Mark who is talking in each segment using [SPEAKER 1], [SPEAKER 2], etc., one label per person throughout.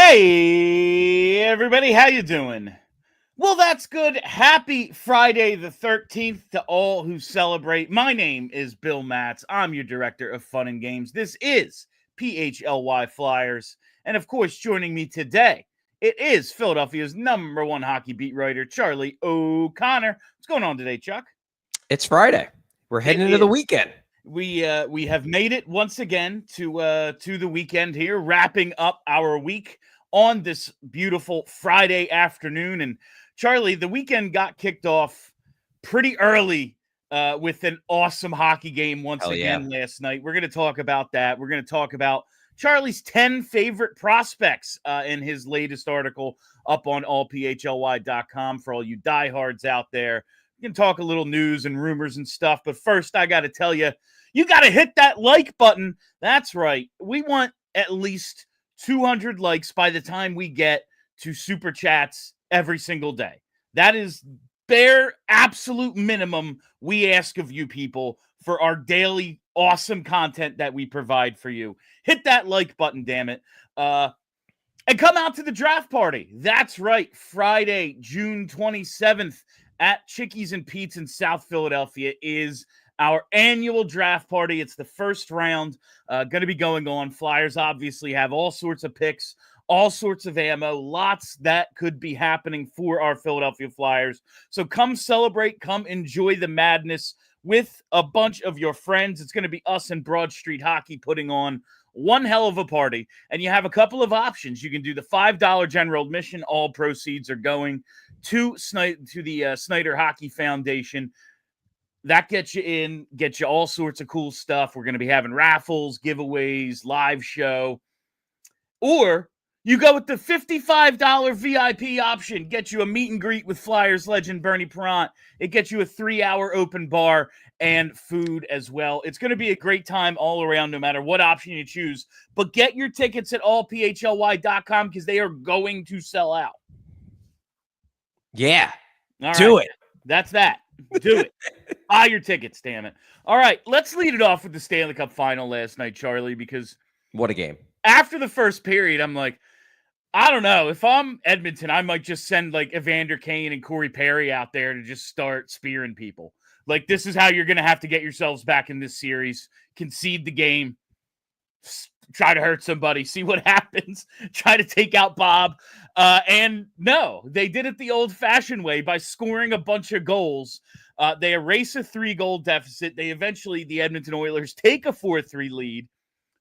[SPEAKER 1] Hey, everybody, how you doing? Well, that's good. Happy Friday the 13th to all who celebrate. My name is Bill Matz. I'm your director of fun and games. This is PHLY Flyers. And of course, joining me today, it is Philadelphia's #1 hockey beat writer, Charlie O'Connor. What's going on today, Chuck?
[SPEAKER 2] It's Friday. We're heading into the weekend.
[SPEAKER 1] We have made it once again to the weekend here, wrapping up our week on this beautiful Friday afternoon. And Charlie, the weekend got kicked off pretty early with an awesome hockey game once again last night. We're going to talk about that. We're going to talk about Charlie's 10 favorite prospects in his latest article up on allphly.com for all you diehards out there. We can talk a little news and rumors and stuff. But first, I got to tell you, you got to hit that like button. That's right. We want at least 200 likes by the time we get to Super Chats every single day. That is bare absolute minimum we ask of you people for our daily awesome content that we provide for you. Hit that like button, damn it. And come out to the draft party. That's right. Friday, June 27th at Chickies and Pete's in South Philadelphia is our annual draft party. It's the first round going to be going on. Flyers obviously have all sorts of picks, all sorts of ammo, lots that could be happening for our Philadelphia Flyers. So come celebrate, come enjoy the madness with a bunch of your friends. It's going to be us and Broad Street Hockey putting on one hell of a party. And you have a couple of options. You can do the $5 general admission. All proceeds are going to the Snyder Hockey Foundation. That gets you in, gets you all sorts of cool stuff. We're going to be having raffles, giveaways, live show. Or you go with the $55 VIP option, get you a meet and greet with Flyers legend Bernie Parent. It gets you a 3-hour open bar and food as well. It's going to be a great time all around, no matter what option you choose. But get your tickets at allphly.com because they are going to sell out.
[SPEAKER 2] Yeah.
[SPEAKER 1] All right.
[SPEAKER 2] Do it.
[SPEAKER 1] That's that. Do it. Buy your tickets, damn it. All right, let's lead it off with the Stanley Cup Final last night, Charlie, because
[SPEAKER 2] what a game.
[SPEAKER 1] After the first period, I'm like, I don't know. If I'm Edmonton, I might just send like Evander Kane and Corey Perry out there to just start spearing people. Like, this is how you're going to have to get yourselves back in this series. Concede the game. Try to hurt somebody. See what happens. Try to take out Bob. And no, they did it the old-fashioned way by scoring a bunch of goals. They erase a 3-goal deficit. They eventually, the Edmonton Oilers, take a 4-3 lead,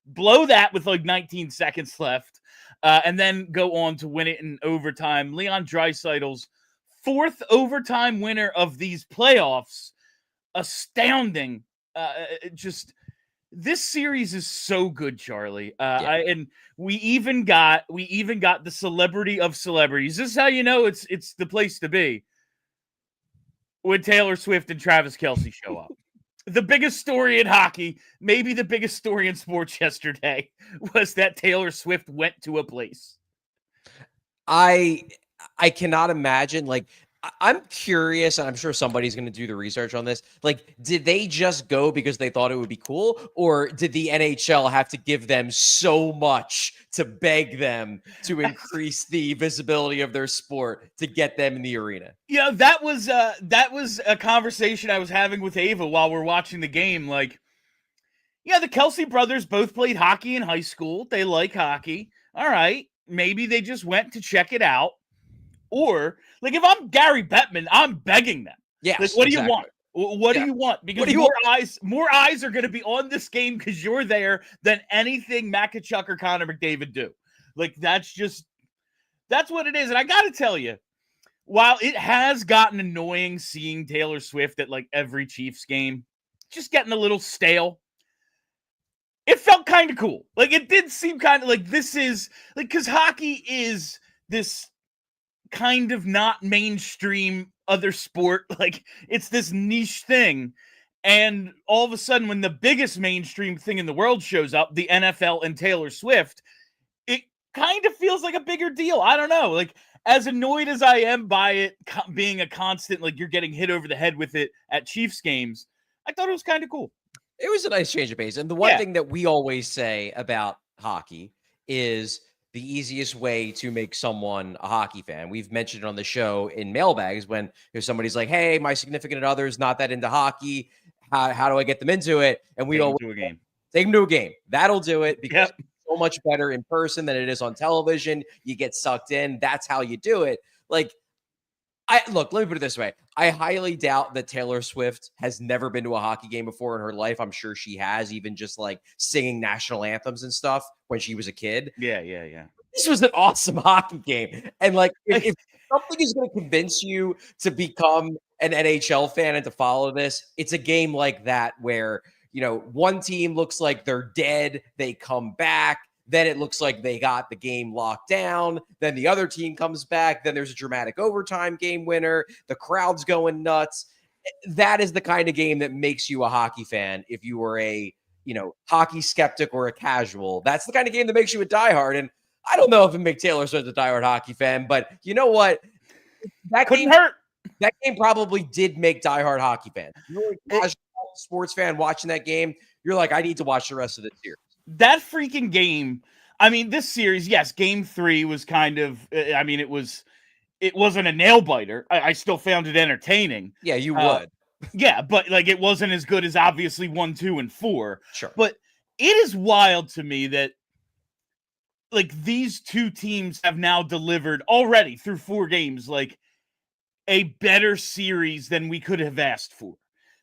[SPEAKER 1] blow that with like 19 seconds left, and then go on to win it in overtime. Leon Draisaitl's 4th overtime winner of these playoffs. Astounding. This series is so good, Charlie. And we even got the celebrity of celebrities. This is how you know it's the place to be. When Taylor Swift and Travis Kelce show up. The biggest story in hockey, maybe the biggest story in sports yesterday, was that Taylor Swift went to a place.
[SPEAKER 2] I cannot imagine, like, I'm curious, and I'm sure somebody's going to do the research on this. Like, did they just go because they thought it would be cool? Or did the NHL have to give them so much to beg them to increase the visibility of their sport to get them in the arena?
[SPEAKER 1] Yeah, that was a conversation I was having with Ava while we're watching the game. Like, yeah, the Kelce brothers both played hockey in high school. They like hockey. All right. Maybe they just went to check it out. Or, like, if I'm Gary Bettman, I'm begging them.
[SPEAKER 2] Yes,
[SPEAKER 1] like, what do you want? What do you want? Because more eyes are going to be on this game because you're there than anything Makachuk or Connor McDavid do. Like, that's what it is. And I got to tell you, while it has gotten annoying seeing Taylor Swift at, like, every Chiefs game, just getting a little stale, it felt kind of cool. Like, it did seem kind of like this is, like, because hockey is this kind of not mainstream other sport. Like, it's this niche thing. And all of a sudden, when the biggest mainstream thing in the world shows up, the NFL and Taylor Swift, it kind of feels like a bigger deal. I don't know. Like, as annoyed as I am by it being a constant, like, you're getting hit over the head with it at Chiefs games, I thought it was kind of cool.
[SPEAKER 2] It was a nice change of pace. And the one thing that we always say about hockey is the easiest way to make someone a hockey fan. We've mentioned it on the show in mailbags when if somebody's like, hey, my significant other's not that into hockey. How do I get them into it? And we always
[SPEAKER 1] to a game.
[SPEAKER 2] take them to a game. That'll do it because
[SPEAKER 1] Yep.
[SPEAKER 2] it's so much better in person than it is on television. You get sucked in. That's how you do it. Like, let me put it this way. I highly doubt that Taylor Swift has never been to a hockey game before in her life. I'm sure she has, even just like singing national anthems and stuff when she was a kid.
[SPEAKER 1] Yeah.
[SPEAKER 2] This was an awesome hockey game. And like, if something is going to convince you to become an NHL fan and to follow this, it's a game like that where, one team looks like they're dead. They come back. Then it looks like they got the game locked down. Then the other team comes back. Then there's a dramatic overtime game winner. The crowd's going nuts. That is the kind of game that makes you a hockey fan. If you were a, hockey skeptic or a casual, that's the kind of game that makes you a diehard. And I don't know if it makes Taylor Swift a diehard hockey fan, but you know what? That
[SPEAKER 1] Couldn't hurt.
[SPEAKER 2] That game probably did make diehard hockey fans. You're a casual sports fan watching that game. You're like, I need to watch the rest of this series.
[SPEAKER 1] That freaking game. I mean, this series, yes, game 3 was kind of, it wasn't a nail biter. I still found it entertaining.
[SPEAKER 2] Yeah, you would.
[SPEAKER 1] Yeah, but like it wasn't as good as obviously 1, 2, and 4.
[SPEAKER 2] Sure.
[SPEAKER 1] But it is wild to me that like these two teams have now delivered already through 4 games, like a better series than we could have asked for.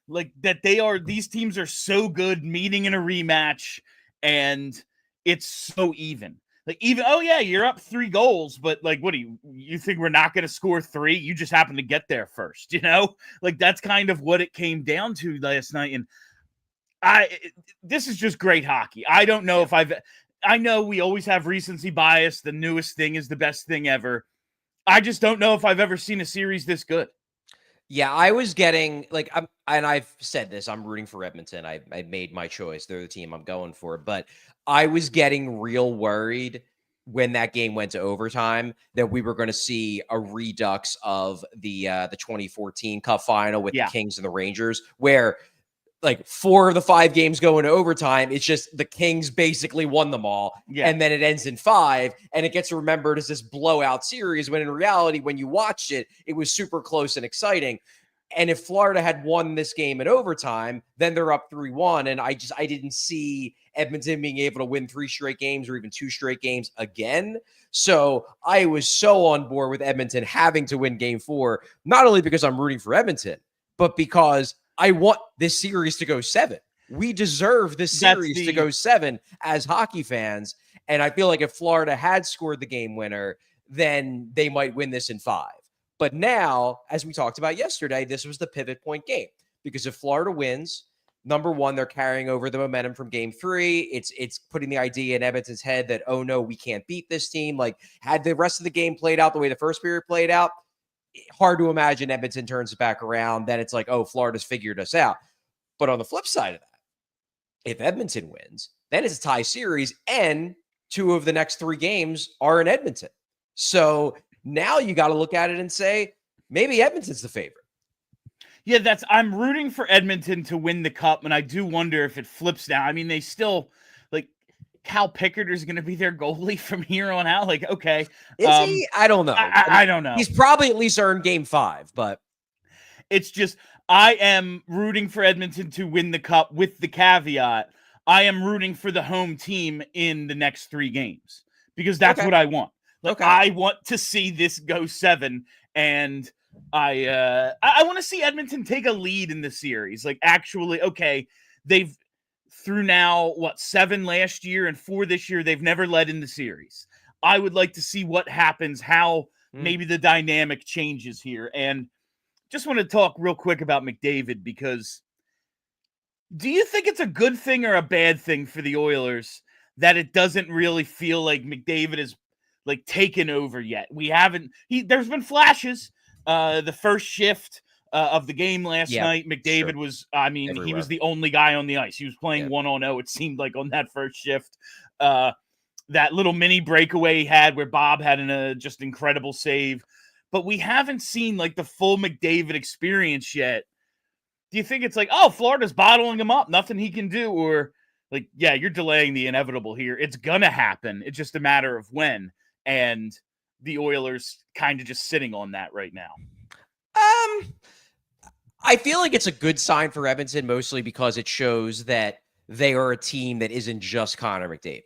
[SPEAKER 1] Like that these teams are so good meeting in a rematch. And it's so even. Like even, oh yeah, you're up 3 goals, but like, what do you think we're not going to score 3? You just happen to get there first, Like that's kind of what it came down to last night. And this is just great hockey. I don't know if I know we always have recency bias. The newest thing is the best thing ever. I just don't know if I've ever seen a series this good.
[SPEAKER 2] Yeah, I was getting and I've said this, I'm rooting for Edmonton. I made my choice. They're the team I'm going for. But I was getting real worried when that game went to overtime that we were going to see a redux of the 2014 Cup Final with the Kings and the Rangers, where like 4 of the 5 games go into overtime. It's just the Kings basically won them all. Yeah. And then it ends in 5 and it gets remembered as this blowout series when in reality, when you watched it, it was super close and exciting. And if Florida had won this game in overtime, then they're up 3-1. And I didn't see Edmonton being able to win 3 straight games or even 2 straight games again. So I was so on board with Edmonton having to win game 4, not only because I'm rooting for Edmonton, but because I want this series to go 7. We deserve this series to go 7 as hockey fans. And I feel like if Florida had scored the game winner, then they might win this in 5. But now, as we talked about yesterday, this was the pivot point game. Because if Florida wins, number one, they're carrying over the momentum from game 3. It's putting the idea in Edmonton's head that, oh no, we can't beat this team. Like, had the rest of the game played out the way the first period played out, hard to imagine Edmonton turns it back around. Then it's like, oh, Florida's figured us out. But on the flip side of that, if Edmonton wins, then it's a tie series, and 2 of the next 3 games are in Edmonton. So now you got to look at it and say, maybe Edmonton's the favorite.
[SPEAKER 1] Yeah, I'm rooting for Edmonton to win the cup, and I do wonder if it flips now. I mean, they still, like, Cal Pickard is going to be their goalie from here on out. Like, okay.
[SPEAKER 2] Is he? I don't know.
[SPEAKER 1] I don't know.
[SPEAKER 2] He's probably at least earned game 5, but
[SPEAKER 1] it's just, I am rooting for Edmonton to win the cup with the caveat. I am rooting for the home team in the next 3 games because that's what I want. Like, I want to see this go 7, and I want to see Edmonton take a lead in the series. Like, actually, okay, they've through now, 7 last year and 4 this year, they've never led in the series. I would like to see what happens, how maybe the dynamic changes here. And just want to talk real quick about McDavid, because do you think it's a good thing or a bad thing for the Oilers that it doesn't really feel like McDavid is like taken over yet? There's been flashes. The first shift of the game last night, McDavid was, everywhere. He was the only guy on the ice. He was playing 1-on-0, it seemed like, on that first shift. That little mini breakaway he had where Bob had a just incredible save. But we haven't seen like the full McDavid experience yet. Do you think it's like, oh, Florida's bottling him up, nothing he can do? Or like, yeah, you're delaying the inevitable here. It's gonna happen. It's just a matter of when. And the Oilers kind of just sitting on that right now.
[SPEAKER 2] I feel like it's a good sign for Edmonton, mostly because it shows that they are a team that isn't just Connor McDavid.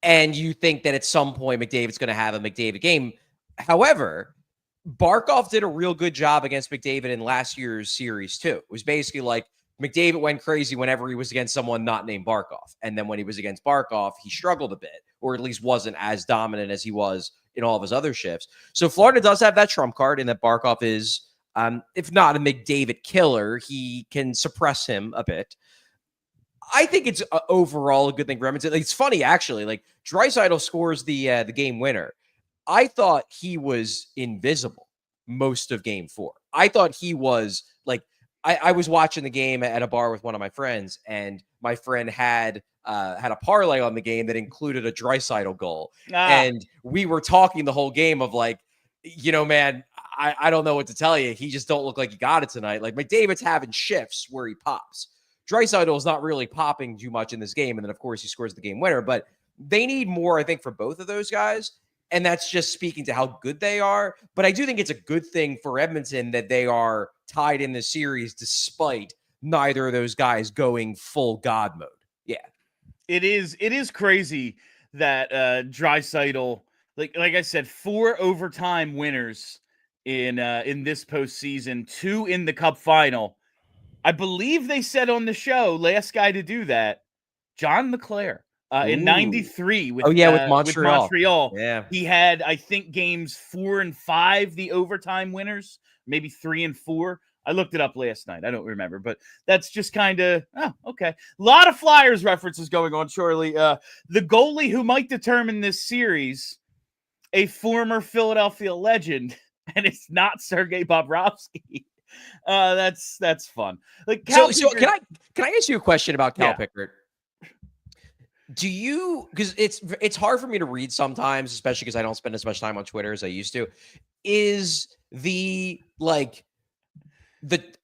[SPEAKER 2] And you think that at some point McDavid's going to have a McDavid game. However, Barkov did a real good job against McDavid in last year's series too. It was basically like McDavid went crazy whenever he was against someone not named Barkov. And then when he was against Barkov, he struggled a bit, or at least wasn't as dominant as he was in all of his other shifts. So Florida does have that trump card in that Barkov is, if not a McDavid killer, he can suppress him a bit. I think it's overall a good thing for Edmonton. Like, it's funny, actually. Like, Draisaitl scores the game winner. I thought he was invisible most of game 4. I thought he was, like, I was watching the game at a bar with one of my friends, and my friend had a parlay on the game that included a Draisaitl goal. And we were talking the whole game of, like, you know, man, I don't know what to tell you. He just don't look like he got it tonight. Like, McDavid's having shifts where he pops. Draisaitl is not really popping too much in this game. And then, of course, he scores the game winner. But they need more, I think, for both of those guys. And that's just speaking to how good they are. But I do think it's a good thing for Edmonton that they are tied in the series despite neither of those guys going full God mode. Yeah.
[SPEAKER 1] It is crazy that Draisaitl, like I said, 4 overtime winners in this postseason, 2 in the Cup Final. I believe they said on the show, last guy to do that, John LeClair, in '93 with Montreal.
[SPEAKER 2] Yeah,
[SPEAKER 1] he had, I think, games 4 and 5, the overtime winners, maybe 3 and 4. I looked it up last night. I don't remember, but that's just kind of, okay. A lot of Flyers references going on, Charlie. The goalie who might determine this series, a former Philadelphia legend, and it's not Sergei Bobrovsky. That's fun. Like,
[SPEAKER 2] so can I ask you a question about Cal Pickard? Do you, because it's hard for me to read sometimes, especially because I don't spend as much time on Twitter as I used to. Is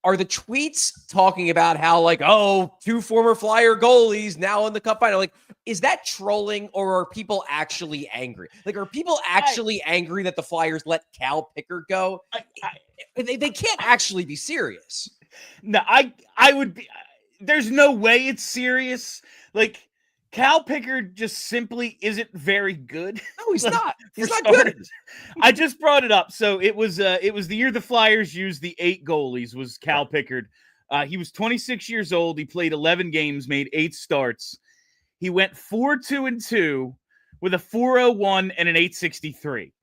[SPEAKER 2] are the tweets talking about how, like, 2 former Flyer goalies now in the Cup Final? Like, is that trolling, or are people actually angry? Like, are people actually angry that the Flyers let Cal Pickard go? They can't actually be serious.
[SPEAKER 1] No, I would be. There's no way it's serious. Like, Cal Pickard just simply isn't very good.
[SPEAKER 2] No, he's not. He's not good.
[SPEAKER 1] I just brought it up. So it was the year the Flyers used the 8 goalies was Cal Pickard. He was 26 years old. He played 11 games, made 8 starts. He went 4-2-2 with a 4.01 and an 8.63.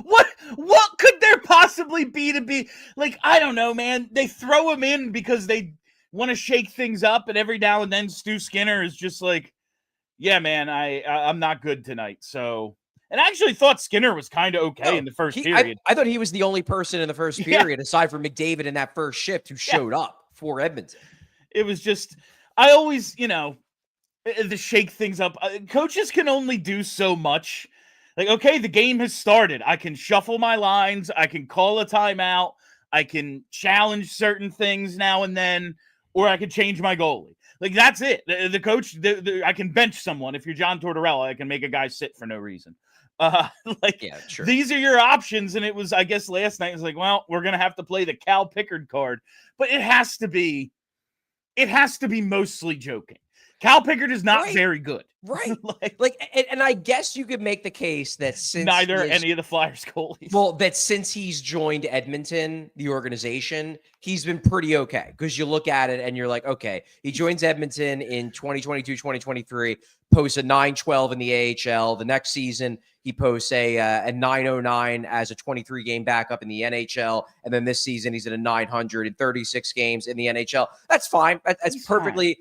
[SPEAKER 1] What could there possibly be to be like? I don't know, man. They throw him in because they want to shake things up, and every now and then Stu Skinner is just like, yeah, man, I'm not good tonight. So, and I actually thought Skinner was kind of okay in the first period.
[SPEAKER 2] I thought he was the only person in the first period, aside from McDavid in that first shift, who showed up for Edmonton.
[SPEAKER 1] It was just, I always, the shake things up. Coaches can only do so much. Like, okay, the game has started. I can shuffle my lines. I can call a timeout. I can challenge certain things now and then, or I can change my goalie. Like, that's it. The coach, I can bench someone. If you're John Tortorella, I can make a guy sit for no reason.
[SPEAKER 2] Sure.
[SPEAKER 1] These are your options. And it was, I guess last night, it was like, well, we're going to have to play the Cal Pickard card. But it has to be mostly joking. Cal Pickard is not very good.
[SPEAKER 2] Right. And I guess you could make the case that since
[SPEAKER 1] any of the Flyers goalies.
[SPEAKER 2] Well, that since he's joined Edmonton, the organization, he's been pretty okay. Because you look at it and you're like, okay, he joins Edmonton in 2022, 2023, posts a 912 in the AHL. The next season, he posts a 909 as a 23-game backup in the NHL. And then this season, he's at a 900 in 36 games in the NHL. That's fine. That's perfectly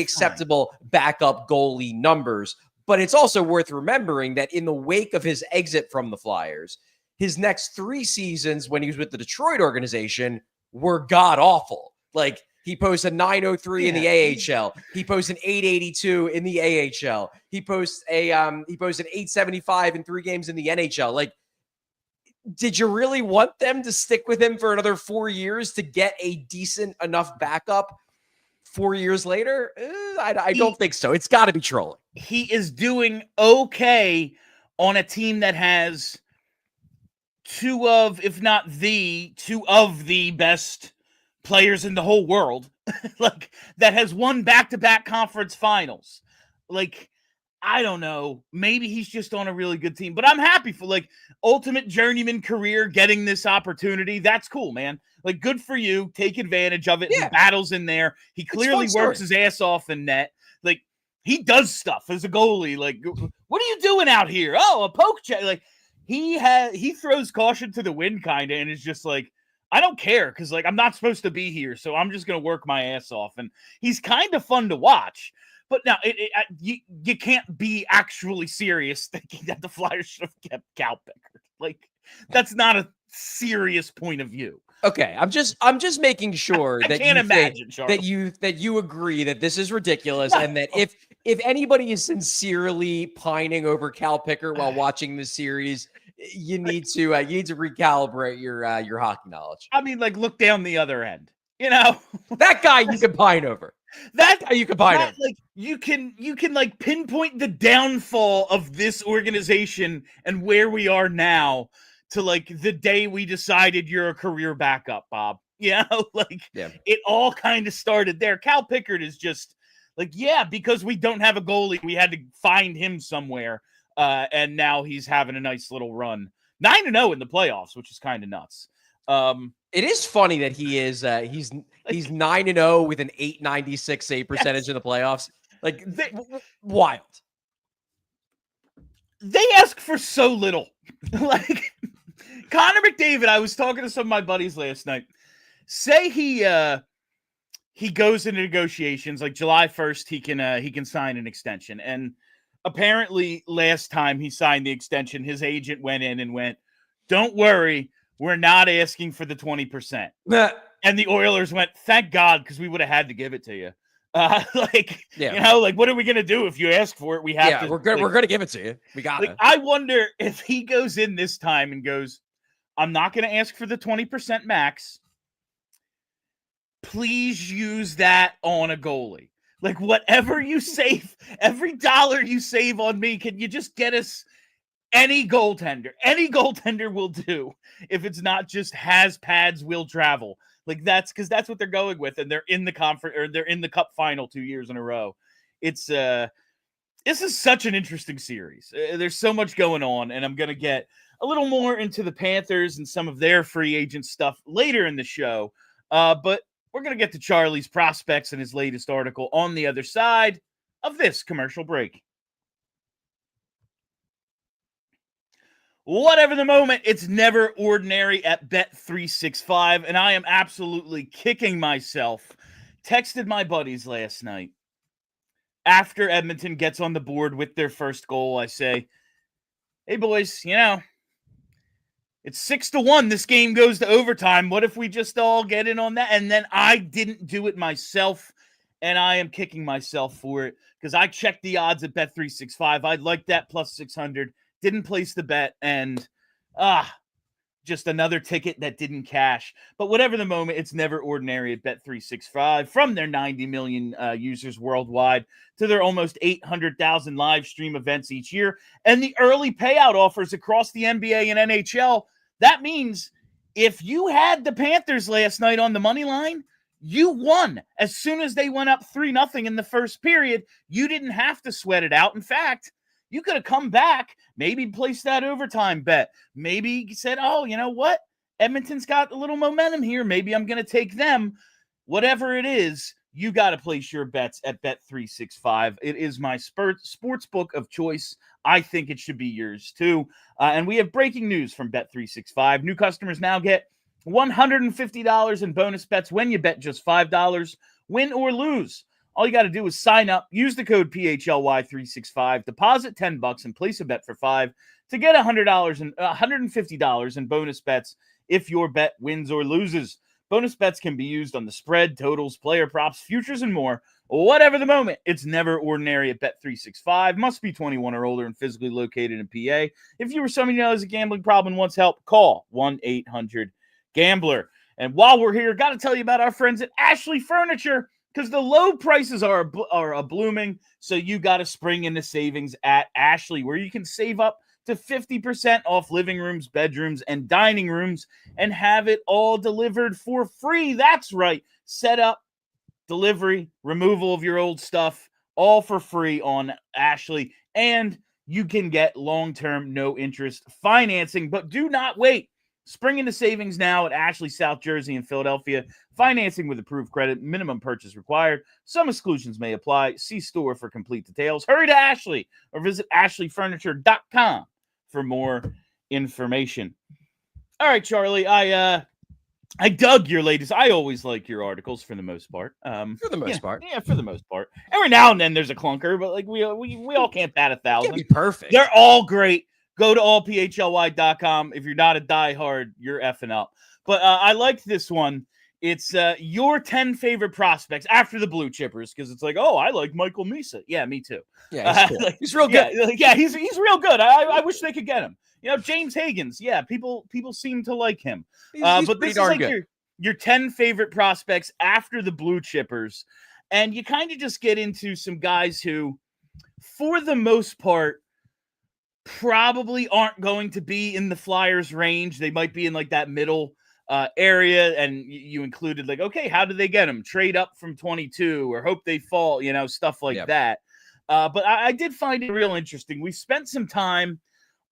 [SPEAKER 2] acceptable backup goalie numbers. But it's also worth remembering that in the wake of his exit from the Flyers, his next 3 seasons when he was with the Detroit organization were god-awful. Like, he posts a 903 in the AHL. He posts an 882 in the AHL. He posts an 875 in 3 games in the NHL. Like, did you really want them to stick with him for another 4 years to get a decent enough backup 4 years later? I don't think so. It's got to be trolling.
[SPEAKER 1] He is doing okay on a team that has two of the best players in the whole world. Like, that has won back-to-back conference finals. Like, I don't know. Maybe he's just on a really good team, but I'm happy for, like, ultimate journeyman career, getting this opportunity. That's cool, man. Like, good for you. Take advantage of it.
[SPEAKER 2] Yeah.
[SPEAKER 1] He battles in there. He clearly works his ass off in net. Like, he does stuff as a goalie. Like, what are you doing out here? Oh, a poke check. Like, he throws caution to the wind kind of, and is just like, I don't care, because, like, I'm not supposed to be here, so I'm just going to work my ass off. And he's kind of fun to watch. But now, you can't be actually serious thinking that the Flyers should have kept Cal Pickard. Like, that's not a serious point of view.
[SPEAKER 2] Okay, I'm just making sure that you agree that this is ridiculous, and that if anybody is sincerely pining over Cal Pickard while watching this series, you need to recalibrate your hockey knowledge.
[SPEAKER 1] I mean, like, look down the other end. You know,
[SPEAKER 2] that guy you can pine over. That guy you can pine over.
[SPEAKER 1] Like, you can like pinpoint the downfall of this organization and where we are now to, like, the day we decided you're a career backup, Bob. You know, like, It all kind of started there. Cal Pickard is just like, because we don't have a goalie, we had to find him somewhere. And now he's having a nice little run. 9-0 in the playoffs, which is kind of nuts.
[SPEAKER 2] It is funny that he's 9-0 with an .896 save percentage in the playoffs. Like, wild.
[SPEAKER 1] They ask for so little. Like, Connor McDavid, I was talking to some of my buddies last night. Say he goes into negotiations, like July 1st, he can sign an extension. And apparently last time he signed the extension, his agent went in and went, "Don't worry, we're not asking for the 20%. And the Oilers went, "Thank God, because we would have had to give it to you." You know, like, what are we going to do if you ask for it? We have to.
[SPEAKER 2] We're going to give it to you. We got it.
[SPEAKER 1] I wonder if he goes in this time and goes, "I'm not going to ask for the 20% max. Please use that on a goalie. Like, whatever you save, every dollar you save on me, can you just get us any goaltender? Any goaltender will do, if it's not just has pads, will travel." Like, that's because that's what they're going with, and they're in the conference, or they're in the Cup Final 2 years in a row. It's this is such an interesting series. There's so much going on, and I'm gonna get a little more into the Panthers and some of their free agent stuff later in the show. But we're gonna get to Charlie's prospects and his latest article on the other side of this commercial break. Whatever the moment, it's never ordinary at Bet365, and I am absolutely kicking myself. Texted my buddies last night. After Edmonton gets on the board with their first goal, I say, "Hey, boys, you know, it's 6-1. This game goes to overtime. What if we just all get in on that?" And then I didn't do it myself, and I am kicking myself for it, because I checked the odds at Bet365. I'd like that plus 600. Didn't place the bet, and just another ticket that didn't cash. But whatever the moment, it's never ordinary at Bet365. From their 90 million users worldwide to their almost 800,000 live stream events each year, and the early payout offers across the NBA and NHL. That means if you had the Panthers last night on the money line, you won. As soon as they went up 3-0 in the first period, you didn't have to sweat it out. In fact, you could have come back, maybe placed that overtime bet. Maybe said, "Oh, you know what? Edmonton's got a little momentum here. Maybe I'm going to take them." Whatever it is, you got to place your bets at Bet365. It is my sports book of choice. I think it should be yours too. And we have breaking news from Bet365. New customers now get $150 in bonus bets when you bet just $5, win or lose. All you got to do is sign up, use the code PHLY365, deposit $10 and place a bet for $5 to get $150 in bonus bets if your bet wins or loses. Bonus bets can be used on the spread, totals, player props, futures, and more. Whatever the moment, it's never ordinary at Bet365. Must be 21 or older and physically located in PA. If you or somebody who has a gambling problem and wants help, call 1-800-GAMBLER. And while we're here, got to tell you about our friends at Ashley Furniture, because the low prices are blooming, so you got to spring into savings at Ashley, where you can save up to 50% off living rooms, bedrooms, and dining rooms, and have it all delivered for free. That's right. Set up, delivery, removal of your old stuff, all for free on Ashley. And you can get long-term, no-interest financing. But do not wait. Spring into savings now at Ashley, South Jersey, and Philadelphia. Financing with approved credit. Minimum purchase required. Some exclusions may apply. See store for complete details. Hurry to Ashley or visit ashleyfurniture.com for more information. All right, Charlie, I dug your latest. I always like your articles for the most part.
[SPEAKER 2] For the most part.
[SPEAKER 1] Yeah, for the most part. Every now and then there's a clunker, but like we all can't bat 1,000.
[SPEAKER 2] Can't be perfect.
[SPEAKER 1] They're all great. Go to allphly.com. If you're not a diehard, you're effing up. But I liked this one. It's your 10 favorite prospects after the blue chippers, because it's like, oh, I like Michael Misa. Yeah, me too.
[SPEAKER 2] Yeah, he's cool. He's real good.
[SPEAKER 1] Yeah, he's real good. I wish they could get him. You know, James Higgins. Yeah, people seem to like him.
[SPEAKER 2] He's
[SPEAKER 1] but this is like your 10 favorite prospects after the blue chippers, and you kind of just get into some guys who, for the most part, probably aren't going to be in the Flyers range. They might be in like that middle area, and you included like, okay, how did they get them? Trade up from 22 or hope they fall, you know, stuff like that. But I did find it real interesting. We spent some time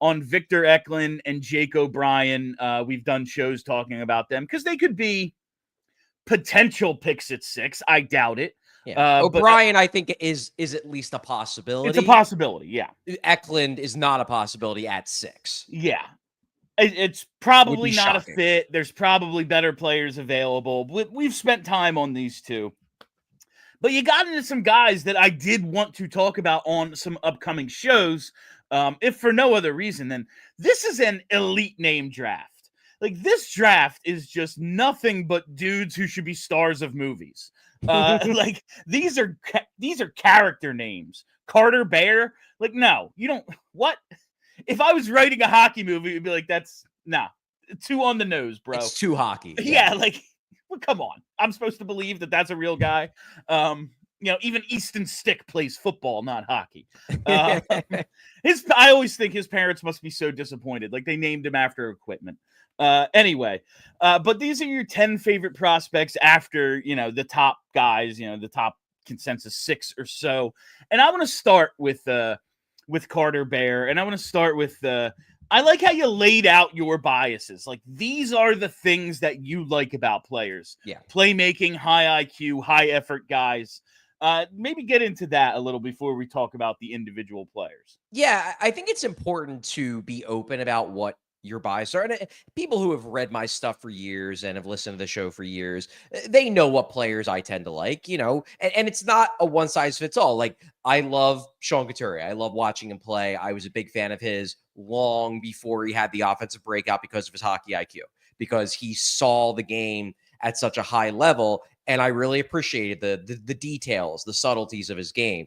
[SPEAKER 1] on Victor Eklund and Jake O'Brien. We've done shows talking about them because they could be potential picks at 6. I doubt it.
[SPEAKER 2] Yeah. O'Brien, I think, is at least a possibility.
[SPEAKER 1] It's a possibility, yeah.
[SPEAKER 2] Eklund is not a possibility at 6.
[SPEAKER 1] Yeah. It's probably not shocking. A fit. There's probably better players available. We've spent time on these two. But you got into some guys that I did want to talk about on some upcoming shows, if for no other reason than this is an elite name draft. Like, this draft is just nothing but dudes who should be stars of movies. Like, these are character names. Carter Bear. Like, no, you don't. What? If I was writing a hockey movie, it'd be like, that's too on the nose, bro.
[SPEAKER 2] It's too hockey.
[SPEAKER 1] Yeah, like, well, come on. I'm supposed to believe that that's a real guy. You know, even Easton Stick plays football, not hockey. I always think his parents must be so disappointed. Like, they named him after equipment. Anyway, but these are your 10 favorite prospects after, you know, the top guys, you know, the top consensus 6 or so. And I want to start with Carter Bear, and I want to start with I like how you laid out your biases. Like, these are the things that you like about players.
[SPEAKER 2] Yeah.
[SPEAKER 1] Playmaking, high IQ, high effort guys. Maybe get into that a little before we talk about the individual players.
[SPEAKER 2] Yeah, I think it's important to be open about what your bias are. And people who have read my stuff for years and have listened to the show for years, they know what players I tend to like, you know, and it's not a one size fits all. Like, I love Sean Couturier. I love watching him play. I was a big fan of his long before he had the offensive breakout because of his hockey IQ, because he saw the game at such a high level. And I really appreciated the details, the subtleties of his game.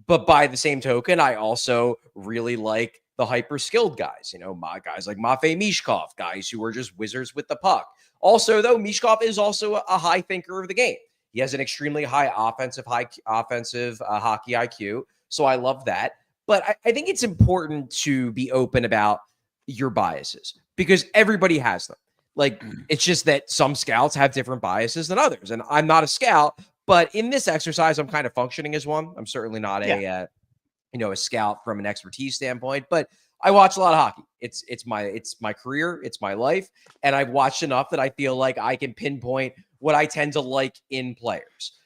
[SPEAKER 2] But by the same token, I also really like the hyper skilled guys, you know, my guys like Matvei Michkov, guys who are just wizards with the puck. Also, though, Michkov is also a high thinker of the game. He has an extremely high offensive hockey IQ. So I love that. But I think it's important to be open about your biases, because everybody has them. Like, it's just that some scouts have different biases than others. And I'm not a scout, but in this exercise, I'm kind of functioning as one. I'm certainly not a scout from an expertise standpoint, but I watch a lot of hockey. It's my career. It's my life. And I've watched enough that I feel like I can pinpoint what I tend to like in players.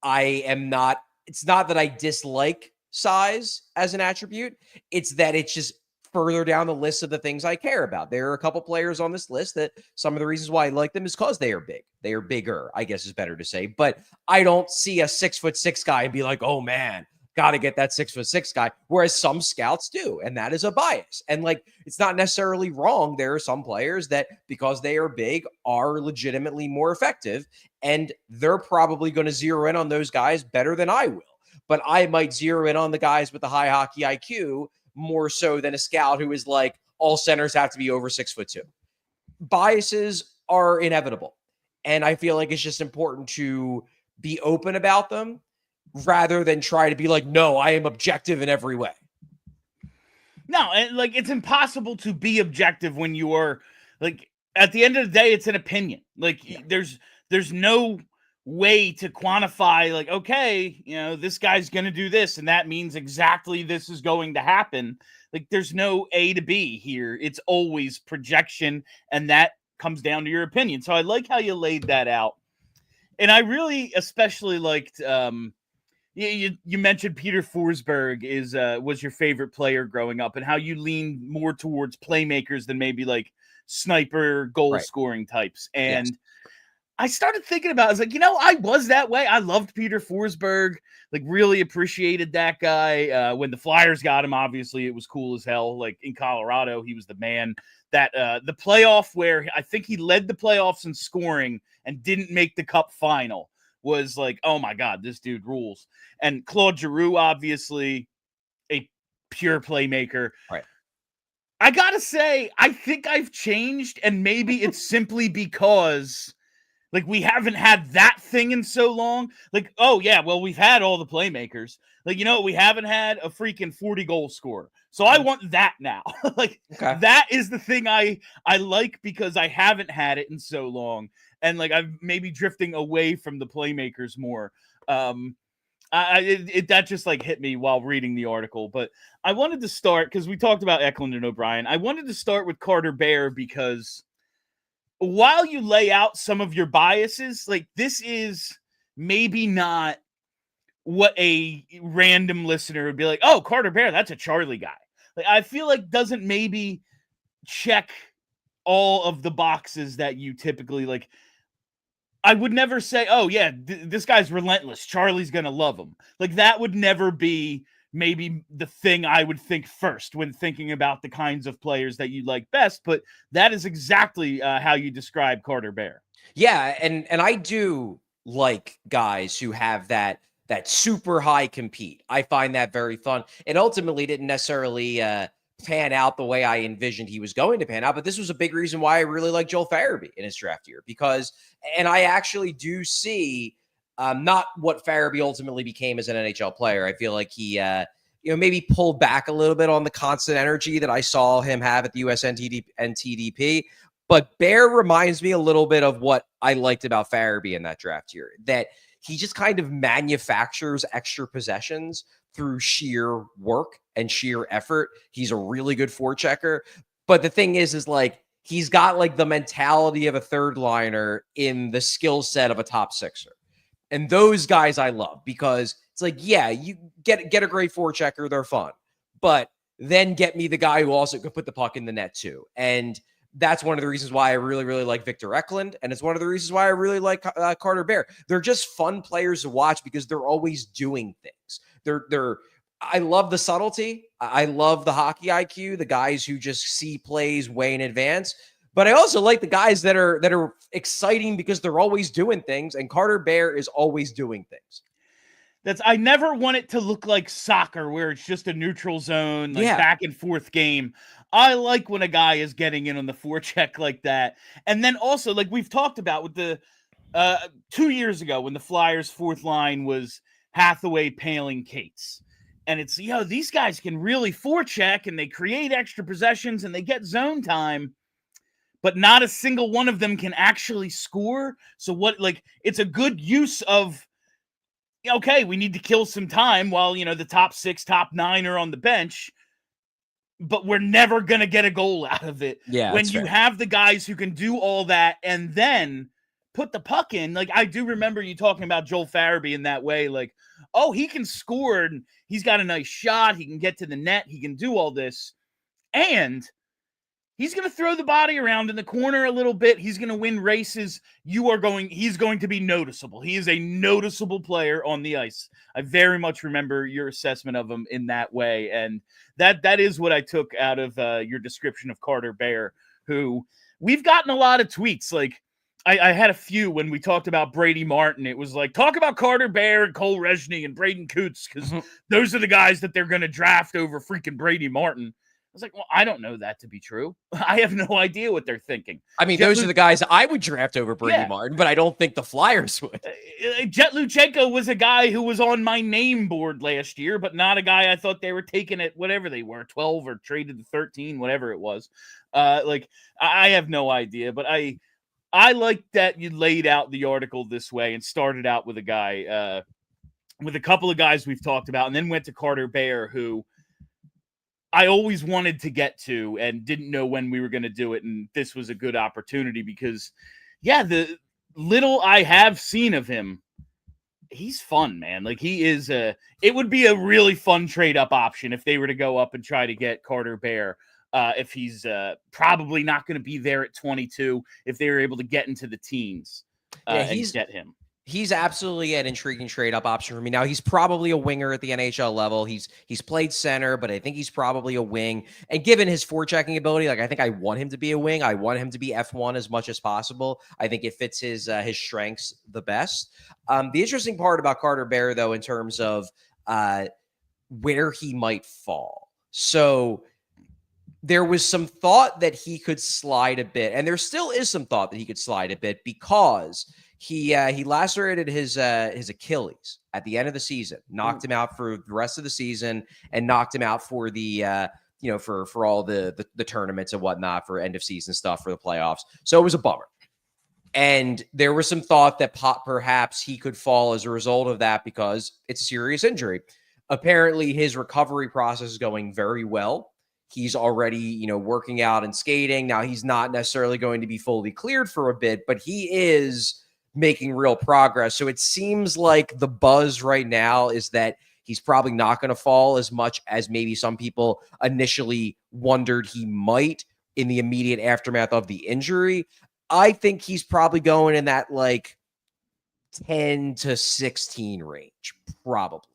[SPEAKER 2] It's not that I dislike size as an attribute. It's that it's just further down the list of the things I care about. There are a couple players on this list that some of the reasons why I like them is because they are big. They are bigger, I guess is better to say. But I don't see a 6'6" guy and be like, oh man, got to get that 6'6" guy, whereas some scouts do, and that is a bias. And like, it's not necessarily wrong. There are some players that, because they are big, are legitimately more effective, and they're probably going to zero in on those guys better than I will. But I might zero in on the guys with the high hockey IQ more so than a scout who is like, all centers have to be over 6'2". Biases are inevitable. And I feel like it's just important to be open about them rather than try to be like, no, I am objective in every way.
[SPEAKER 1] No, and like, it's impossible to be objective when you are like, at the end of the day, it's an opinion. Like, there's no way to quantify like, okay, this guy's going to do this, and that means exactly this is going to happen. Like, there's no A to B here. It's always projection, and that comes down to your opinion. So I like how you laid that out. And I really especially liked, you mentioned Peter Forsberg was your favorite player growing up, and how you lean more towards playmakers than maybe like sniper goal scoring types. And yes. I started thinking about it. I was like, I was that way. I loved Peter Forsberg, like really appreciated that guy. When the Flyers got him, obviously it was cool as hell. Like in Colorado, he was the man. That the playoff where I think he led the playoffs in scoring and didn't make the Cup final was like, oh my God, this dude rules. And Claude Giroux, obviously a pure playmaker.
[SPEAKER 2] Right.
[SPEAKER 1] I gotta say, I think I've changed, and maybe it's simply because like we haven't had that thing in so long. Like, oh yeah, well, we've had all the playmakers. Like, we haven't had a freaking 40-goal scorer. So I want that now. Like, that is the thing I like, because I haven't had it in so long. And like, I'm maybe drifting away from the playmakers more. That just like hit me while reading the article. But I wanted to start, because we talked about Eklund and O'Brien. I wanted to start with Carter Bear, because while you lay out some of your biases, like, this is maybe not what a random listener would be like, oh, Carter Bear, that's a Charlie guy. Like, I feel like doesn't maybe check all of the boxes that you typically like. I would never say, oh yeah, this guy's relentless, Charlie's going to love him. Like, that would never be maybe the thing I would think first when thinking about the kinds of players that you like best, but that is exactly how you describe Carter Bear.
[SPEAKER 2] Yeah, and I do like guys who have that super high compete. I find that very fun. It ultimately didn't necessarily pan out the way I envisioned he was going to pan out, but this was a big reason why I really like Joel Farabee in his draft year, because, and I actually do see not what Farabee ultimately became as an NHL player. I feel like he, maybe pulled back a little bit on the constant energy that I saw him have at the USNTDP. But Bear reminds me a little bit of what I liked about Farabee in that draft year, that he just kind of manufactures extra possessions through sheer work and sheer effort. He's a really good forechecker. But the thing is like, he's got like the mentality of a third liner in the skill set of a top sixer. And those guys I love, because it's like, yeah, you get a great forechecker, they're fun. But then get me the guy who also could put the puck in the net too. And that's one of the reasons why I really, really like Victor Eklund. And it's one of the reasons why I really like Carter Bear. They're just fun players to watch because they're always doing things. I love the subtlety. I love the hockey IQ, the guys who just see plays way in advance. But I also like the guys that are exciting because they're always doing things. And Carter Bear is always doing things.
[SPEAKER 1] I never want it to look like soccer where it's just a neutral zone, like back and forth game. I like when a guy is getting in on the forecheck like that. And then also, like we've talked about with the 2 years ago when the Flyers' fourth line was Hathaway, Paling, Cates. And it's, these guys can really forecheck and they create extra possessions and they get zone time, but not a single one of them can actually score. So it's a good use of, okay, we need to kill some time while, the top 6, top 9 are on the bench, but we're never going to get a goal out of it.
[SPEAKER 2] Yeah,
[SPEAKER 1] when you have the guys who can do all that and then put the puck in. Like, I do remember you talking about Joel Farabee in that way. Like, oh, he can score and he's got a nice shot. He can get to the net. He can do all this. And he's going to throw the body around in the corner a little bit. He's going to win races. He's going to be noticeable. He is a noticeable player on the ice. I very much remember your assessment of him in that way. And that is what I took out of your description of Carter Bear, who we've gotten a lot of tweets. Like, I had a few when we talked about Brady Martin. It was like, talk about Carter Bear and Cole Reschny and Braeden Cootes, because those are the guys that they're going to draft over freaking Brady Martin. I was like, well, I don't know that to be true. I have no idea what they're thinking.
[SPEAKER 2] I mean, those are the guys I would draft over Brady Martin, but I don't think the Flyers would.
[SPEAKER 1] Jet Luchenko was a guy who was on my name board last year, but not a guy I thought they were taking at whatever they were, 12 or traded to 13, whatever it was. I have no idea, but I like that you laid out the article this way and started out with a guy, with a couple of guys we've talked about, and then went to Carter Bear, who I always wanted to get to and didn't know when we were going to do it. And this was a good opportunity because, the little I have seen of him, he's fun, man. Like, he is it would be a really fun trade up option if they were to go up and try to get Carter Bear. If he's probably not going to be there at 22, if they were able to get into the teens and get him.
[SPEAKER 2] He's absolutely an intriguing trade-up option for me. Now, he's probably a winger at the NHL level. He's played center, but I think he's probably a wing. And given his forechecking ability, I think I want him to be a wing. I want him to be F1 as much as possible. I think it fits his strengths the best. The interesting part about Carter Bear, though, in terms of where he might fall. So there was some thought that he could slide a bit, and there still is some thought that he could slide a bit because he lacerated his Achilles at the end of the season, knocked him out for the rest of the season, and knocked him out for the for all the tournaments and whatnot, for end of season stuff, for the playoffs. So it was a bummer. And there was some thought that perhaps he could fall as a result of that because it's a serious injury. Apparently, his recovery process is going very well. He's already, working out and skating. Now, he's not necessarily going to be fully cleared for a bit, but he is making real progress. So it seems like the buzz right now is that he's probably not going to fall as much as maybe some people initially wondered he might in the immediate aftermath of the injury. I think he's probably going in that 10 to 16 range, probably.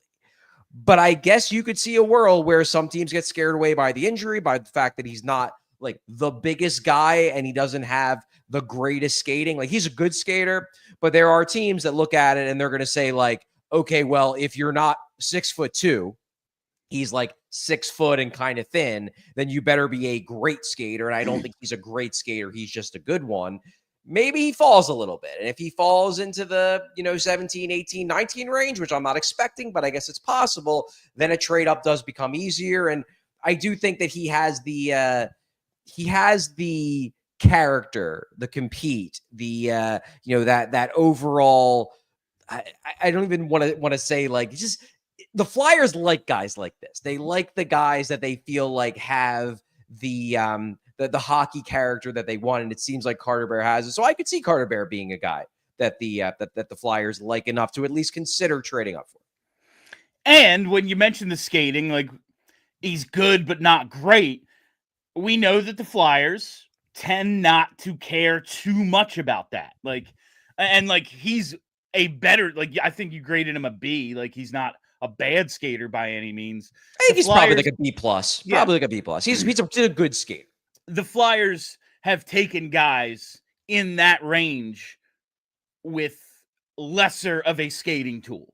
[SPEAKER 2] But I guess you could see a world where some teams get scared away by the injury, by the fact that he's not the biggest guy and he doesn't have the greatest skating. He's a good skater, but there are teams that look at it and they're going to say okay, well, if you're not 6'2", he's 6 foot and kind of thin, then you better be a great skater. And I don't think he's a great skater. He's just a good one. Maybe he falls a little bit. And if he falls into the, 17, 18, 19 range, which I'm not expecting, but I guess it's possible, then a trade up does become easier. And I do think that he has the character, the compete, the, that overall, I don't even want to say just the Flyers like guys like this. They like the guys that they feel have the hockey character that they want, and it seems like Carter Bear has it. So I could see Carter Bear being a guy that the Flyers like enough to at least consider trading up for.
[SPEAKER 1] And when you mention the skating, he's good but not great, we know that the Flyers tend not to care too much about that. He's a better, I think you graded him a B. He's not a bad skater by any means.
[SPEAKER 2] I think he's probably a B plus. Probably a B plus. He's a good skater.
[SPEAKER 1] The Flyers have taken guys in that range with lesser of a skating tool.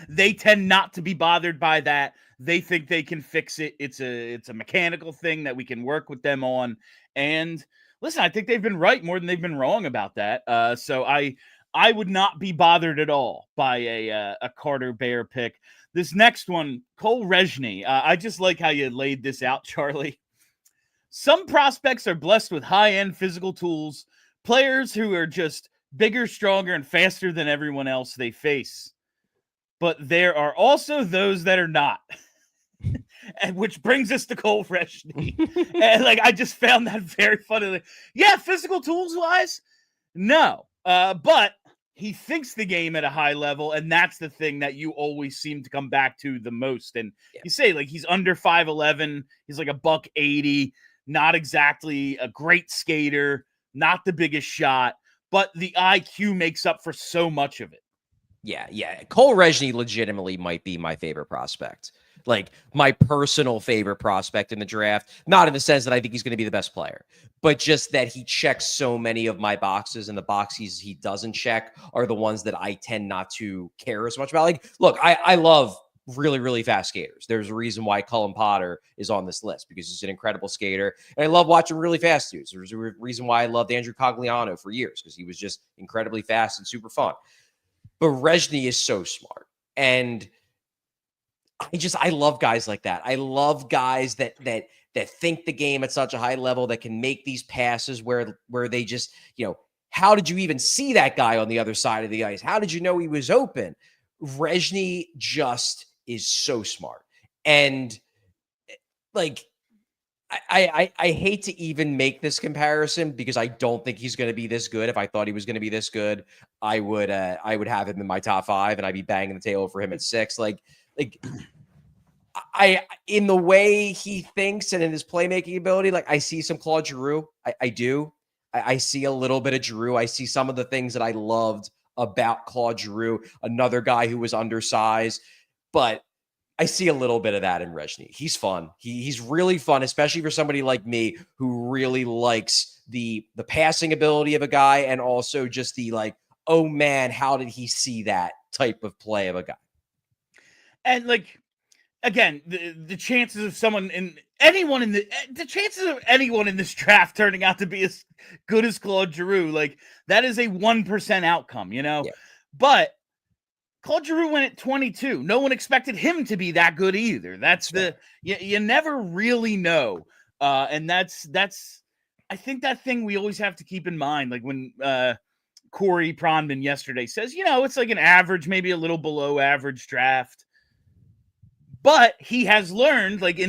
[SPEAKER 1] They tend not to be bothered by that. They think they can fix it. It's a mechanical thing that we can work with them on. And listen, I think they've been right more than they've been wrong about that. So I would not be bothered at all by a Carter Bear pick. This next one, Cole Reschny. I just like how you laid this out, Charlie. Some prospects are blessed with high-end physical tools, players who are just bigger, stronger, and faster than everyone else they face. But there are also those that are not. And which brings us to Cole Reschny. And I just found that very funny. Physical tools-wise, no. But he thinks the game at a high level, and that's the thing that you always seem to come back to the most. And you say, he's under 5'11", he's $180. not exactly a great skater, not the biggest shot, but the IQ makes up for so much of it.
[SPEAKER 2] Yeah. Cole Reschny legitimately might be my favorite prospect. Like my personal favorite prospect in the draft, not in the sense that I think he's going to be the best player, but just that he checks so many of my boxes, and the boxes he doesn't check are the ones that I tend not to care as much about. Like, look, I love really, really fast skaters. There's a reason why Cullen Potter is on this list, because he's an incredible skater. And I love watching really fast dudes. There's a reason why I loved Andrew Cogliano for years, because he was just incredibly fast and super fun. But Reschny is so smart. And I love guys like that. I love guys that think the game at such a high level, that can make these passes where they just, how did you even see that guy on the other side of the ice? How did you know he was open? Reschny just is so smart. And like, I hate to even make this comparison, because I don't think he's going to be this good. If I thought he was going to be this good, I would have him in my top 5, and I'd be banging the table for him at 6. Like in the way he thinks and in his playmaking ability, like I see some Claude Giroux. I do. I see a little bit of Giroux. I see some of the things that I loved about Claude Giroux, another guy who was undersized, but I see a little bit of that in Reschny. He's fun. He's really fun, especially for somebody like me who really likes the passing ability of a guy, and also just the like, oh man, how did he see that type of play of a guy?
[SPEAKER 1] And like, again, the chances of the chances of anyone in this draft turning out to be as good as Claude Giroux, like that is a 1% outcome, Yeah. But Claude Giroux went at 22. No one expected him to be that good either. That's you never really know. And that's I think that thing we always have to keep in mind. Like when Corey Pronman yesterday says, it's like an average, maybe a little below average draft. But he has learned, like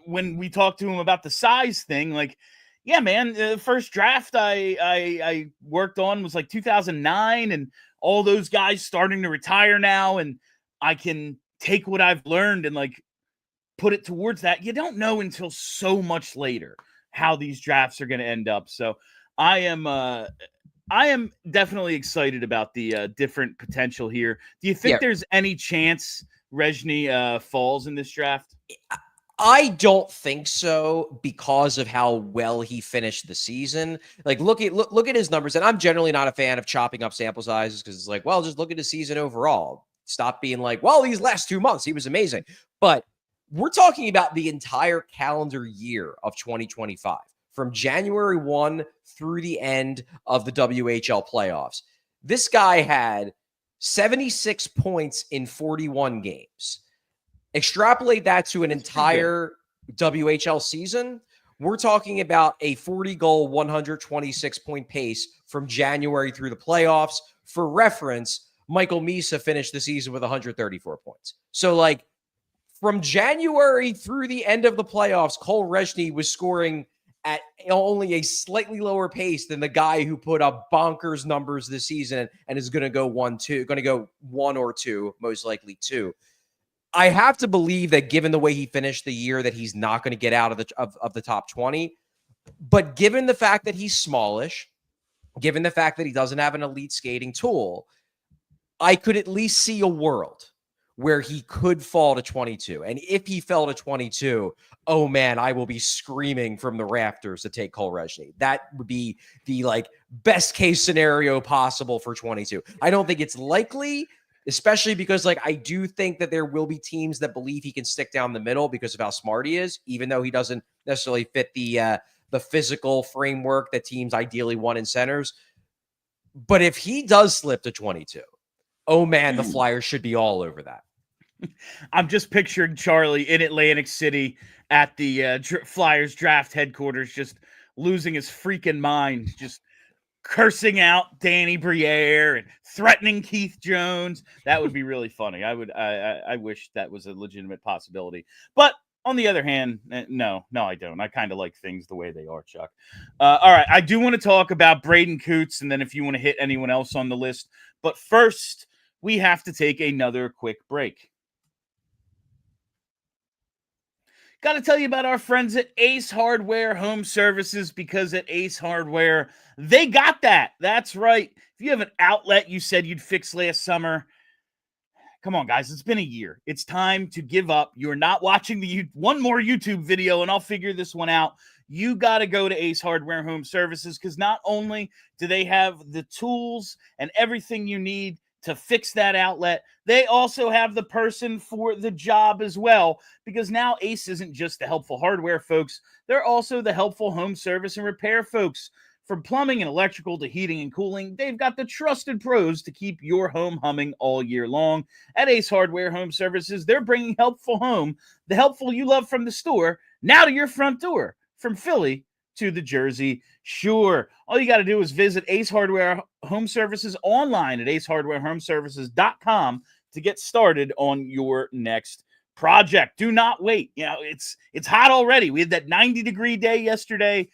[SPEAKER 1] when we talked to him about the size thing, like, yeah, man, the first draft I worked on was like 2009, and all those guys starting to retire now, and I can take what I've learned and like put it towards that. You don't know until so much later how these drafts are going to end up. So I am definitely excited about the different potential here. Do you think there's any chance Reschny falls in this draft?
[SPEAKER 2] I don't think so, because of how well he finished the season. Like look at his numbers, and I'm generally not a fan of chopping up sample sizes, because it's like, well, just look at his season overall. Stop being like, well, these last 2 months he was amazing. But we're talking about the entire calendar year of 2025, from January 1 through the end of the WHL playoffs. This guy had 76 points in 41 games. Extrapolate that to an entire WHL season, we're talking about a 40-goal, 126-point pace from January through the playoffs. For reference, Michael Misa finished the season with 134 points. So, like, from January through the end of the playoffs, Cole Reschny was scoring at only a slightly lower pace than the guy who put up bonkers numbers this season and is going to go 1 or 2, most likely 2. I have to believe that, given the way he finished the year, that he's not going to get out of the top 20. But given the fact that he's smallish, given the fact that he doesn't have an elite skating tool, I could at least see a world where he could fall to 22. And if he fell to 22, oh man, I will be screaming from the rafters to take Cole Reschny. That would be the like best case scenario possible for 22. I don't think it's likely, especially because like I do think that there will be teams that believe he can stick down the middle because of how smart he is, even though he doesn't necessarily fit the physical framework that teams ideally want in centers. But if he does slip to 22, oh man, the Flyers should be all over that.
[SPEAKER 1] I'm just picturing Charlie in Atlantic City at the Flyers draft headquarters, just losing his freaking mind, just cursing out Danny Briere and threatening Keith Jones. That would be really funny. I wish that was a legitimate possibility. But on the other hand, no, I don't. I kind of like things the way they are, Chuck. All right, I do want to talk about Braeden Cootes, and then if you want to hit anyone else on the list. But first, we have to take another quick break. Got to tell you about our friends at Ace Hardware Home Services, because at Ace Hardware, they got that. That's right. If you have an outlet you said you'd fix last summer, come on, guys. It's been a year. It's time to give up. You're not watching one more YouTube video, and I'll figure this one out. You got to go to Ace Hardware Home Services, because not only do they have the tools and everything you need to fix that outlet, they also have the person for the job as well, because now Ace isn't just the helpful hardware folks. They're also the helpful home service and repair folks. From plumbing and electrical to heating and cooling, they've got the trusted pros to keep your home humming all year long. At Ace Hardware Home Services, they're bringing helpful home, the helpful you love from the store, now to your front door. From Philly to the Jersey Shore. All you got to do is visit Ace Hardware Home Services online at acehardwarehomeservices.com to get started on your next project. Do not wait. You know, it's hot already. We had that 90-degree day yesterday.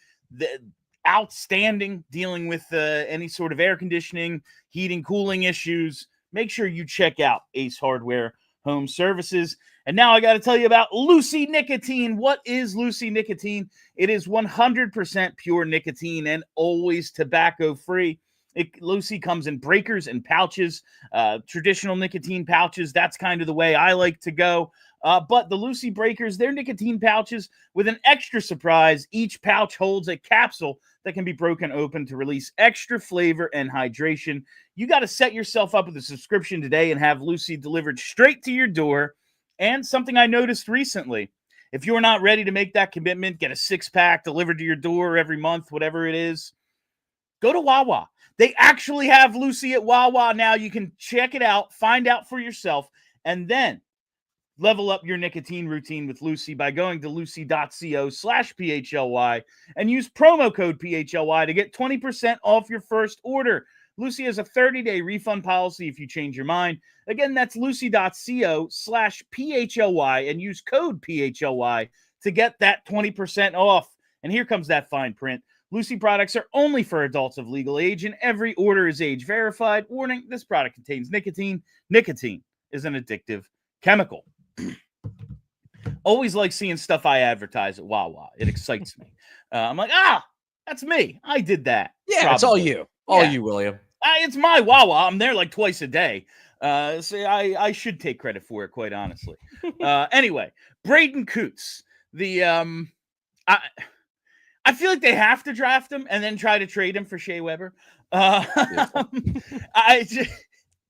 [SPEAKER 1] Outstanding dealing with any sort of air conditioning, heating, cooling issues. Make sure you check out Ace Hardware Home Services. And now I got to tell you about Lucy Nicotine. What is Lucy Nicotine? It is 100% pure nicotine and always tobacco-free. Lucy comes in breakers and pouches, traditional nicotine pouches. That's kind of the way I like to go. But the Lucy breakers, they're nicotine pouches with an extra surprise. Each pouch holds a capsule that can be broken open to release extra flavor and hydration. You got to set yourself up with a subscription today and have Lucy delivered straight to your door. And something I noticed recently, if you're not ready to make that commitment, get a 6-pack delivered to your door every month, whatever it is, go to Wawa. They actually have Lucy at Wawa now. You can check it out, find out for yourself, and then level up your nicotine routine with Lucy by going to lucy.co/PHLY and use promo code PHLY to get 20% off your first order. Lucy has a 30-day refund policy if you change your mind. Again, that's lucy.co/PHLY and use code PHLY to get that 20% off. And here comes that fine print. Lucy products are only for adults of legal age, and every order is age verified. Warning, this product contains nicotine. Nicotine is an addictive chemical. Always like seeing stuff I advertise at Wawa. It excites me. I'm like, that's me. I did that.
[SPEAKER 2] Yeah,
[SPEAKER 1] Probably.
[SPEAKER 2] It's all you. All you, William.
[SPEAKER 1] It's my Wawa. I'm there like twice a day. So I should take credit for it, quite honestly. Anyway, Braeden Cootes. I feel like they have to draft him and then try to trade him for Shea Weber.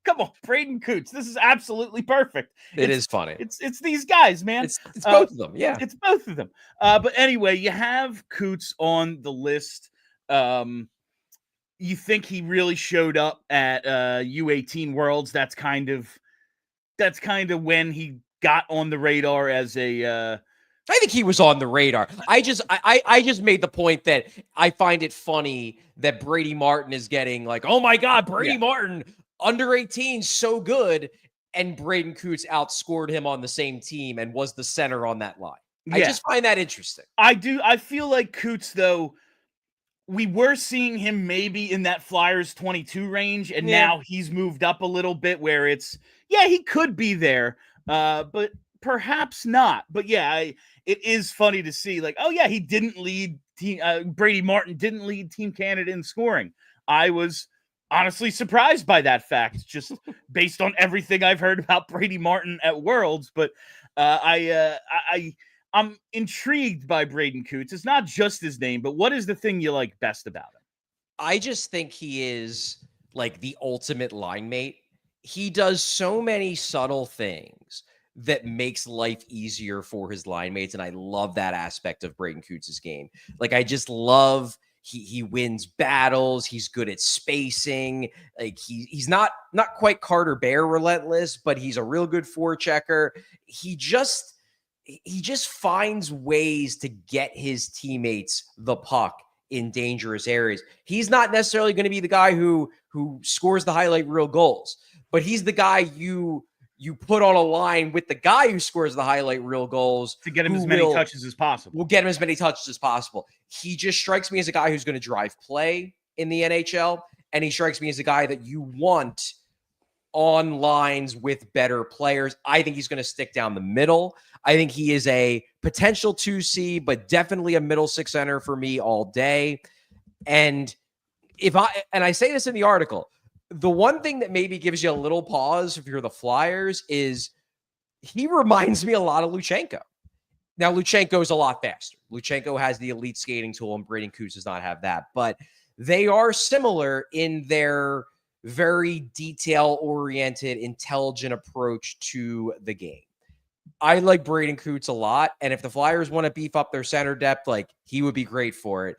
[SPEAKER 1] Come on, Braeden Cootes. This is absolutely perfect.
[SPEAKER 2] It's funny.
[SPEAKER 1] It's these guys, man.
[SPEAKER 2] It's both of them. Yeah,
[SPEAKER 1] it's both of them. But anyway, you have Cootes on the list. You think he really showed up at U18 Worlds? That's kind of when he got on the radar as a.
[SPEAKER 2] I think he was on the radar. I just made the point that I find it funny that Brady Martin is getting like, oh my God, Brady Martin under 18, so good, and Braeden Cootes outscored him on the same team and was the center on that line. I just find that interesting.
[SPEAKER 1] I do. I feel like Cootes, though, we were seeing him maybe in that Flyers 22 range, and now he's moved up a little bit where it's, he could be there, but perhaps not. But it is funny to see, like, he didn't lead team. Brady Martin didn't lead Team Canada in scoring. I was honestly surprised by that fact, just based on everything I've heard about Brady Martin at Worlds. But I'm intrigued by Braeden Cootes. It's not just his name, but what is the thing you like best about him?
[SPEAKER 2] I just think he is like the ultimate line mate. He does so many subtle things that makes life easier for his line mates, and I love that aspect of Braeden Cootes' game. Like, I just love he wins battles. He's good at spacing. Like, he's not quite Carter Bear relentless, but he's a real good forechecker. He just finds ways to get his teammates the puck in dangerous areas. He's not necessarily going to be the guy who scores the highlight reel goals, but he's the guy you put on a line with the guy who scores the highlight reel goals
[SPEAKER 1] to get him as many touches as possible.
[SPEAKER 2] We'll get him as many touches as possible. He just strikes me as a guy who's going to drive play in the NHL, and he strikes me as a guy that you want on lines with better players. I think he's going to stick down the middle. I think he is a potential 2C, but definitely a middle six center for me all day. And I say this in the article, the one thing that maybe gives you a little pause if you're the Flyers is he reminds me a lot of Luchenko. Now, Luchenko is a lot faster. Luchenko has the elite skating tool, and Braeden Cootes does not have that. But they are similar in their very detail-oriented, intelligent approach to the game. I like Braeden Cootes a lot, and if the Flyers want to beef up their center depth, like, he would be great for it.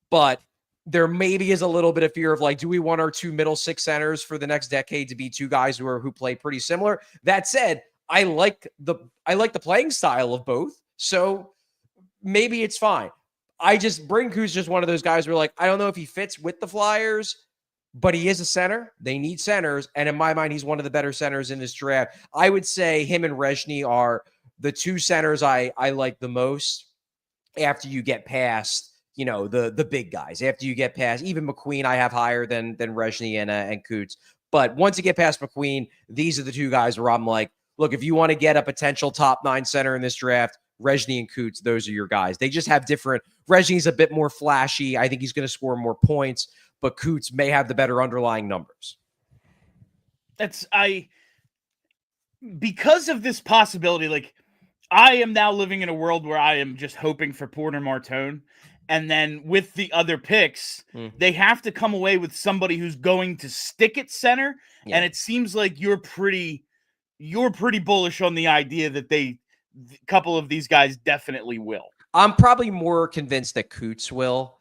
[SPEAKER 2] But there maybe is a little bit of fear of, like, do we want our two middle six centers for the next decade to be two guys who play pretty similar? That said, I like the playing style of both, so maybe it's fine. Braeden Cootes is just one of those guys where, like, I don't know if he fits with the Flyers, but he is a center. They need centers. And in my mind, he's one of the better centers in this draft. I would say him and Reschny are the two centers I like the most after you get past, the big guys. After you get past even McQueen, I have higher than Reschny and Cootes. But once you get past McQueen, these are the two guys where I'm like, look, if you want to get a potential top 9 center in this draft, Reschny and Cootes, those are your guys. They just have different. Reschny's a bit more flashy. I think he's going to score more points, but Cootes may have the better underlying numbers.
[SPEAKER 1] Because of this possibility, like, I am now living in a world where I am just hoping for Porter Martone. And then with the other picks, they have to come away with somebody who's going to stick at center. Yeah. And it seems like you're pretty bullish on the idea that a couple of these guys definitely will.
[SPEAKER 2] I'm probably more convinced that Cootes will.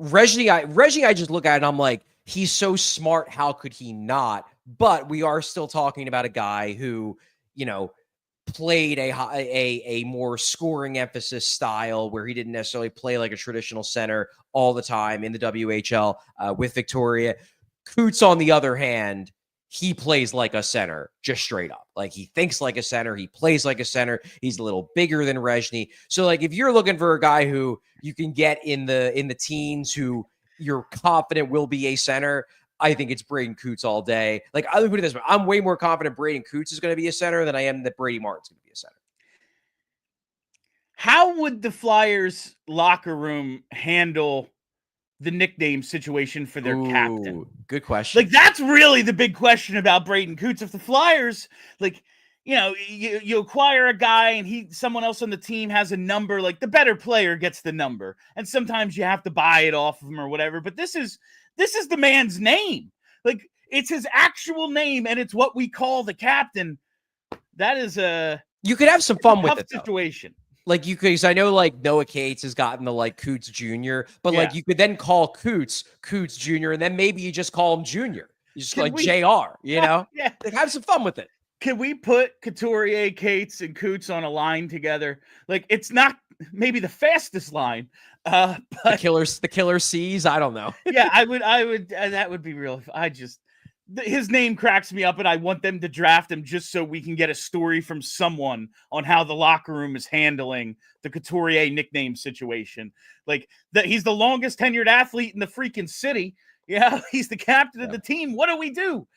[SPEAKER 2] Reschny, I just look at it and I'm like, he's so smart. How could he not? But we are still talking about a guy who, played a more scoring emphasis style where he didn't necessarily play like a traditional center all the time in the WHL with Victoria. Cootes, on the other hand, he plays like a center, just straight up. Like, he thinks like a center. He plays like a center. He's a little bigger than Reschny. So, like, if you're looking for a guy who you can get in the teens who you're confident will be a center, I think it's Braeden Cootes all day. Like, I'll put it this way. I'm way more confident Braeden Cootes is going to be a center than I am that Brady Martin's going to be a center.
[SPEAKER 1] How would the Flyers locker room handle the nickname situation for their captain?
[SPEAKER 2] Good question.
[SPEAKER 1] Like, that's really the big question about Braeden Cootes. If the Flyers, like, you acquire a guy and someone else on the team has a number, like, the better player gets the number. And sometimes you have to buy it off of him or whatever. But this is the man's name. Like, it's his actual name, and it's what we call the captain. That is
[SPEAKER 2] you could have some fun with it,
[SPEAKER 1] situation.
[SPEAKER 2] Like, you could, because I know, like, Noah Cates has gotten the, like, Cootes Jr., but like, you could then call Cootes Jr., and then maybe you just call him Junior. You just like JR,
[SPEAKER 1] Yeah.
[SPEAKER 2] Like, have some fun with it.
[SPEAKER 1] Can we put Couturier, Cates, and Cootes on a line together? Like, it's not maybe the fastest line, but
[SPEAKER 2] the killer C's. I don't know.
[SPEAKER 1] Yeah, I would. That would be real. His name cracks me up, and I want them to draft him just so we can get a story from someone on how the locker room is handling the Couturier nickname situation. Like, he's the longest tenured athlete in the freaking city. Yeah, he's the captain of the team. What do we do?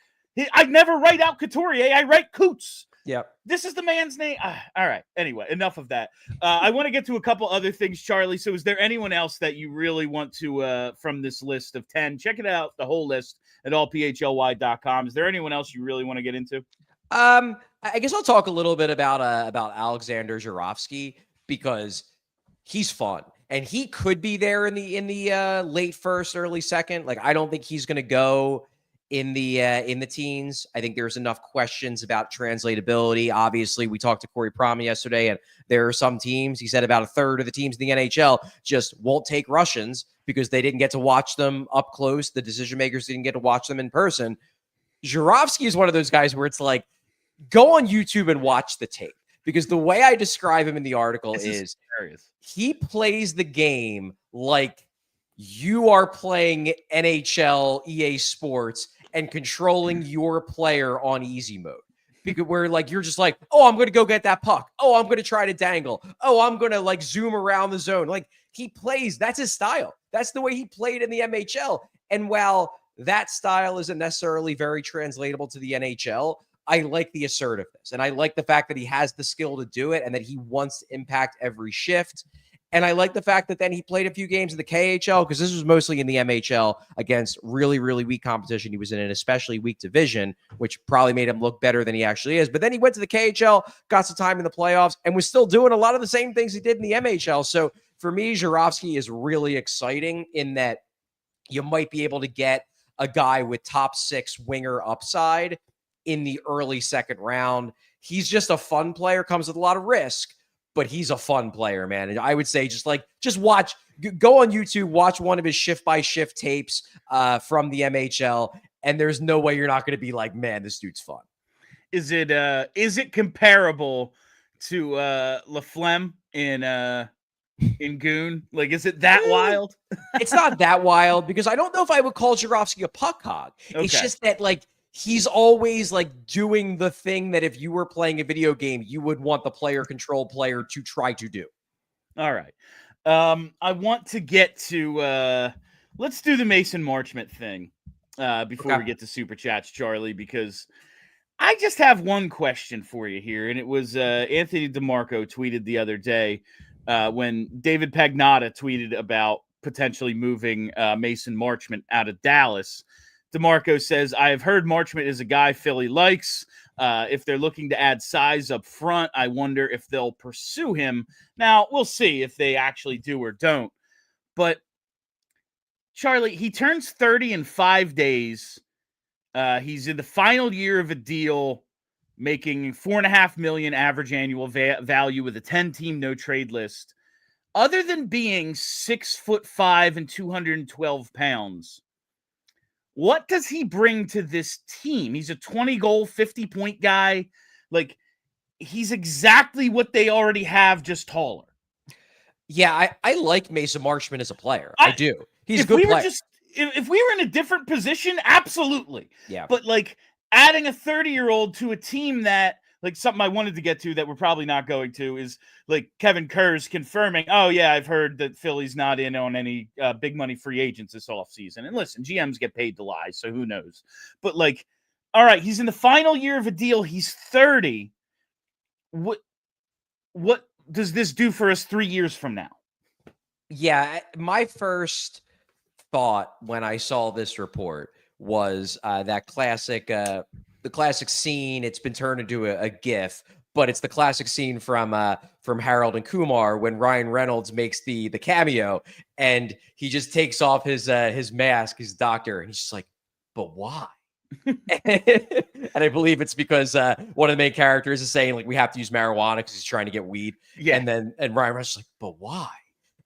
[SPEAKER 1] I never write out Couturier. I write Cootes.
[SPEAKER 2] Yeah.
[SPEAKER 1] This is the man's name. All right. Anyway, enough of that. I want to get to a couple other things, Charlie. So is there anyone else that you really want to, from this list of 10, check it out, the whole list at allphly.com. Is there anyone else you really want to get into?
[SPEAKER 2] I guess I'll talk a little bit about Alexander Zharovsky, because he's fun and he could be there in the late first, early second. Like, I don't think he's going to go in the teens. I think there's enough questions about translatability. Obviously, we talked to Corey Prom yesterday, and there are some teams, he said about a third of the teams in the NHL just won't take Russians because they didn't get to watch them up close. The decision makers didn't get to watch them in person. Zharovsky is one of those guys where it's like, go on YouTube and watch the tape, because the way I describe him in the article is he plays the game like you are playing NHL EA Sports and controlling your player on easy mode. Because where, like, you're just like, oh, I'm going to go get that puck. Oh, I'm going to try to dangle. Oh, I'm going to, like, zoom around the zone. Like, he plays. That's his style. That's the way he played in the MHL. And while that style isn't necessarily very translatable to the NHL. I like the assertiveness, and I like the fact that he has the skill to do it and that he wants to impact every shift. And I like the fact that then he played a few games in the KHL, because this was mostly in the MHL against really, really weak competition. He was in an especially weak division, which probably made him look better than he actually is. But then he went to the KHL, got some time in the playoffs, and was still doing a lot of the same things he did in the MHL. So for me, Zharovsky is really exciting in that you might be able to get a guy with top 6 winger upside in the early second round. He's just a fun player, comes with a lot of risk, but he's a fun player, man. And I would say just watch, go on YouTube, watch one of his shift by shift tapes from the MHL. And there's no way you're not going to be like, man, this dude's fun.
[SPEAKER 1] Is it comparable to Laflemme in Goon? Like, is it that wild?
[SPEAKER 2] It's not that wild, because I don't know if I would call Zharovsky a puck hog. Okay. It's just that, like, he's always like doing the thing that if you were playing a video game, you would want the player control player to try to do.
[SPEAKER 1] All right. I want to get to, let's do the Mason Marchment thing before we get to Super Chats, Charlie, because I just have one question for you here. And it was Anthony DeMarco tweeted the other day when David Pagnotta tweeted about potentially moving Mason Marchment out of Dallas. DeMarco says, I have heard Marchment is a guy Philly likes. If they're looking to add size up front, I wonder if they'll pursue him. Now, we'll see if they actually do or don't. But, Charlie, he turns 30 in 5 days. He's in the final year of a deal, making $4.5 million average annual value with a 10-team no-trade list. Other than being 6'5" and 212 pounds, what does he bring to this team? He's a 20-goal, 50-point guy. Like, he's exactly what they already have, just taller.
[SPEAKER 2] Yeah, I like Mason Marchment as a player. I do. He's a good player.
[SPEAKER 1] If we were in a different position, absolutely.
[SPEAKER 2] Yeah.
[SPEAKER 1] But, like, adding a 30-year-old to a team that, like, something I wanted to get to that we're probably not going to is, like, Kevin Kerr's confirming, oh, yeah, I've heard that Philly's not in on any big money free agents this offseason. And listen, GMs get paid to lie, so who knows? But, like, all right, he's in the final year of a deal. He's 30. What does this do for us 3 years from now?
[SPEAKER 2] Yeah, my first thought when I saw this report was that classic the classic scene. It's been turned into a GIF, but it's the classic scene from Harold and Kumar when Ryan Reynolds makes the cameo and he just takes off his mask, his doctor, and he's just like, but why? And I believe it's because one of the main characters is saying, like, we have to use marijuana because he's trying to get weed. Yeah. And Ryan Reynolds is like, but why?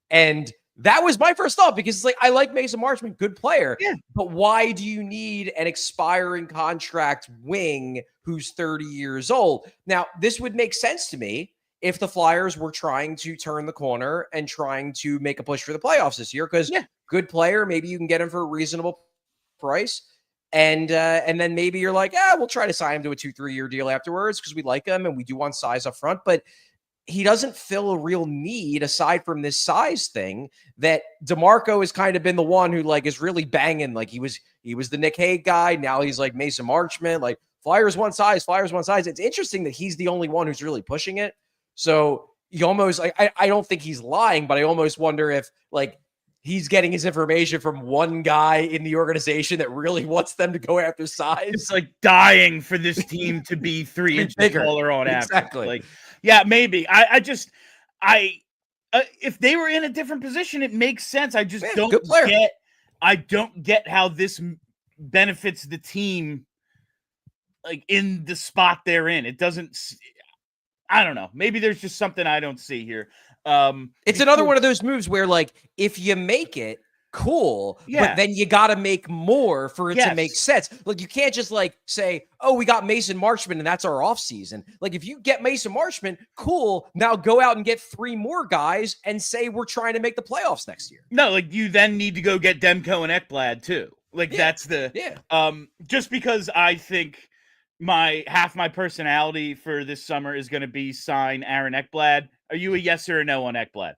[SPEAKER 2] And that was my first thought, because it's like, I like Mason Marchment, good player. Yeah. But why do you need an expiring contract wing who's 30 years old? Now, this would make sense to me if the Flyers were trying to turn the corner and trying to make a push for the playoffs this year, because good player, maybe you can get him for a reasonable price. And then maybe you're like, we'll try to sign him to a 2-3 year deal afterwards because we like him and we do want size up front. But he doesn't fill a real need aside from this size thing that DeMarco has kind of been the one who, like, is really banging. Like, he was the Nick Hague guy. Now he's like Mason Marchment, like, Flyers want size. It's interesting that he's the only one who's really pushing it. So you almost, I don't think he's lying, but I almost wonder if, like, he's getting his information from one guy in the organization that really wants them to go after size.
[SPEAKER 1] It's like dying for this team to be 3 inches taller on average.
[SPEAKER 2] Exactly.
[SPEAKER 1] Like, yeah, maybe. If they were in a different position, it makes sense. I just don't get how this benefits the team, like, in the spot they're in. It doesn't. I don't know. Maybe there's just something I don't see here.
[SPEAKER 2] It's another one of those moves where, like, if you make it, cool, but then you got to make more for it to make sense. Like, you can't just, like, say, oh, we got Mason Marchment and that's our offseason. Like, if you get Mason Marchment, cool, now go out and get 3 more guys and say we're trying to make the playoffs next year.
[SPEAKER 1] No, like, you then need to go get Demko and Ekblad too. Like, that's the just because I think half my personality for this summer is going to be sign Aaron Ekblad. Are you a yes or a no on Ekblad?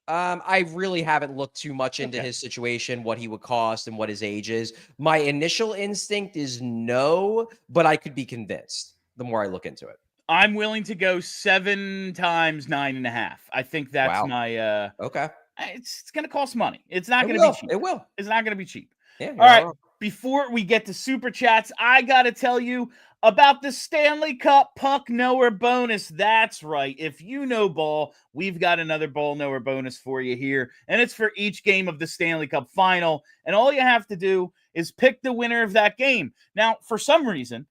[SPEAKER 2] I really haven't looked too much into his situation, what he would cost, and what his age is. My initial instinct is no, but I could be convinced the more I look into it.
[SPEAKER 1] I'm willing to go 7 times 9.5. I think that's my.
[SPEAKER 2] Okay.
[SPEAKER 1] It's going to cost money. It's not going to be cheap.
[SPEAKER 2] It will.
[SPEAKER 1] It's not going to be cheap.
[SPEAKER 2] Yeah.
[SPEAKER 1] All right. Before we get to super chats, I got to tell you about the Stanley Cup Puck Knower bonus. That's right. If you know ball, we've got another ball knower bonus for you here. And it's for each game of the Stanley Cup Final. And all you have to do is pick the winner of that game. Now, for some reason,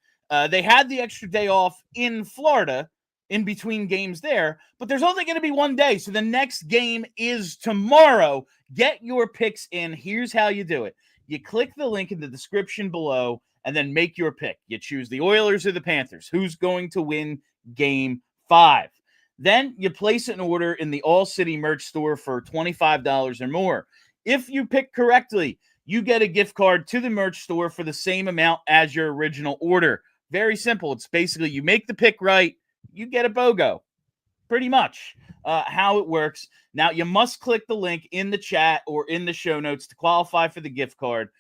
[SPEAKER 1] they had the extra day off in Florida in between games there, but there's only going to be one day. So the next game is tomorrow. Get your picks in. Here's how you do it. You click the link in the description below and then make your pick. You choose the Oilers or the Panthers. Who's going to win game 5? Then you place an order in the ALLCITY merch store for $25 or more. If you pick correctly, you get a gift card to the merch store for the same amount as your original order. Very simple. It's basically you make the pick right, you get a BOGO. Pretty much how it works. Now, you must click the link in the chat or in the show notes to qualify for the gift card.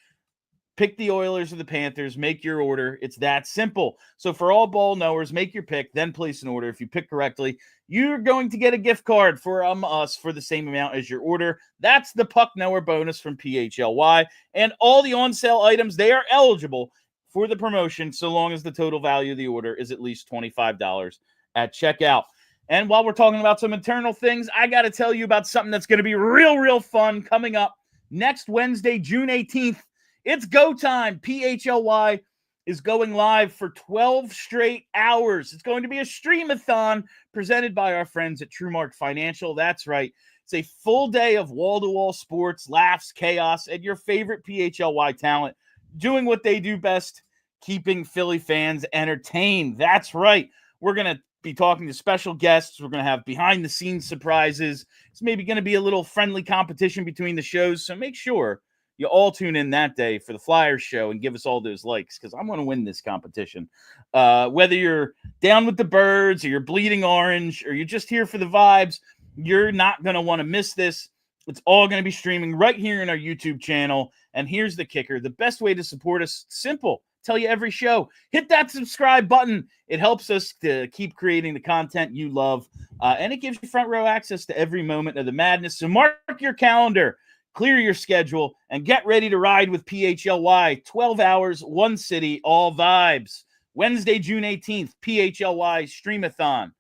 [SPEAKER 1] Pick the Oilers or the Panthers. Make your order. It's that simple. So for all ball knowers, make your pick, then place an order. If you pick correctly, you're going to get a gift card from us for the same amount as your order. That's the Puck Knower bonus from PHLY. And all the on-sale items, they are eligible for the promotion so long as the total value of the order is at least $25 at checkout. And while we're talking about some internal things, I got to tell you about something that's going to be real fun coming up next Wednesday, June 18th. It's go time. PHLY is going live for 12 straight hours. It's going to be a streamathon presented by our friends at TrueMark Financial. That's right. It's a full day of wall-to-wall sports, laughs, chaos, and your favorite PHLY talent doing what they do best, keeping Philly fans entertained. That's right. We're going to be talking to special guests. We're going to have behind-the-scenes surprises. It's maybe going to be a little friendly competition between the shows, so make sure you all tune in that day for the Flyers show and give us all those likes because I'm going to win this competition. Whether you're down with the birds or you're bleeding orange or you're just here for the vibes, you're not going to want to miss this. It's all going to be streaming right here in our YouTube channel. And here's the kicker. The best way to support us, simple. Tell you every show. Hit that subscribe button. It helps us to keep creating the content you love. And it gives you front row access to every moment of the madness. So mark your calendar, clear your schedule, and get ready to ride with PHLY. 12 hours, one city, all vibes. Wednesday, June 18th, PHLY Streamathon.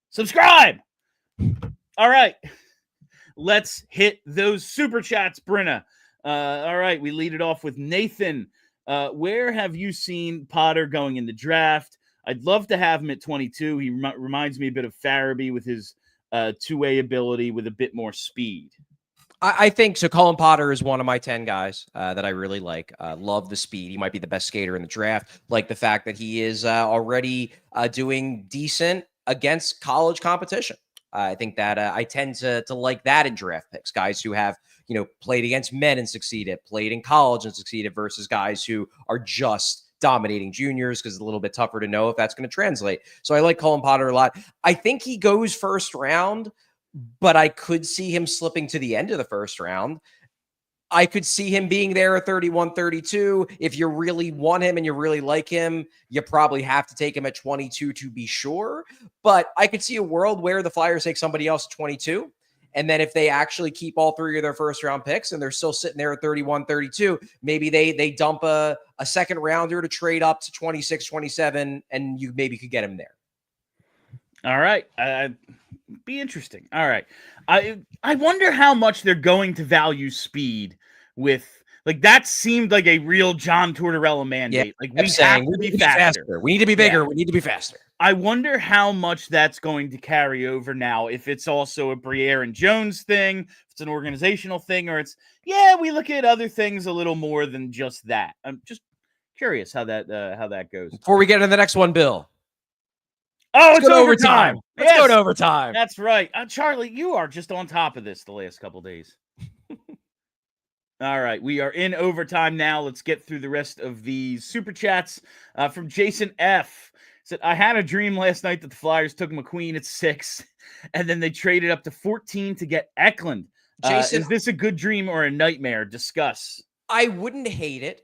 [SPEAKER 1] Subscribe! All right. Let's hit those super chats, Brenna. All right, we lead it off with Nathan. Where have you seen Potter going in the draft? I'd love to have him at 22. He reminds me a bit of Farabee with his two-way ability with a bit more speed.
[SPEAKER 2] I think so. Colin Potter is one of my 10 guys that I really like. Love the speed. He might be the best skater in the draft. Like the fact that he is already doing decent against college competition. I think that I tend to like that in draft picks. Guys who have, played against men and succeeded, played in college and succeeded versus guys who are just dominating juniors because it's a little bit tougher to know if that's going to translate. So I like Colin Potter a lot. I think he goes first round, but I could see him slipping to the end of the first round. I could see him being there at 31, 32. If you really want him and you really like him, you probably have to take him at 22 to be sure. But I could see a world where the Flyers take somebody else at 22. And then if they actually keep all three of their first round picks and they're still sitting there at 31, 32, maybe they dump a second rounder to trade up to 26, 27, and you maybe could get him there.
[SPEAKER 1] All right. Be interesting. All right. I wonder how much they're going to value speed with, like, that seemed like a real John Tortorella mandate.
[SPEAKER 2] Yeah,
[SPEAKER 1] like, we have to be faster.
[SPEAKER 2] We need to be bigger. Yeah. We need to be faster.
[SPEAKER 1] I wonder how much that's going to carry over now, if it's also a Briere and Jones thing, if it's an organizational thing, or it's, we look at other things a little more than just that. I'm just curious how that goes.
[SPEAKER 2] Before we get into the next one, Bill.
[SPEAKER 1] Oh, it's overtime.
[SPEAKER 2] Let's go to overtime.
[SPEAKER 1] That's right. Charlie, you are just on top of this the last couple days. All right. We are in overtime now. Let's get through the rest of these super chats from Jason F. Said, I had a dream last night that the Flyers took McQueen at 6, and then they traded up to 14 to get Eklund.
[SPEAKER 2] Jason,
[SPEAKER 1] Is this a good dream or a nightmare? Discuss.
[SPEAKER 2] I wouldn't hate it.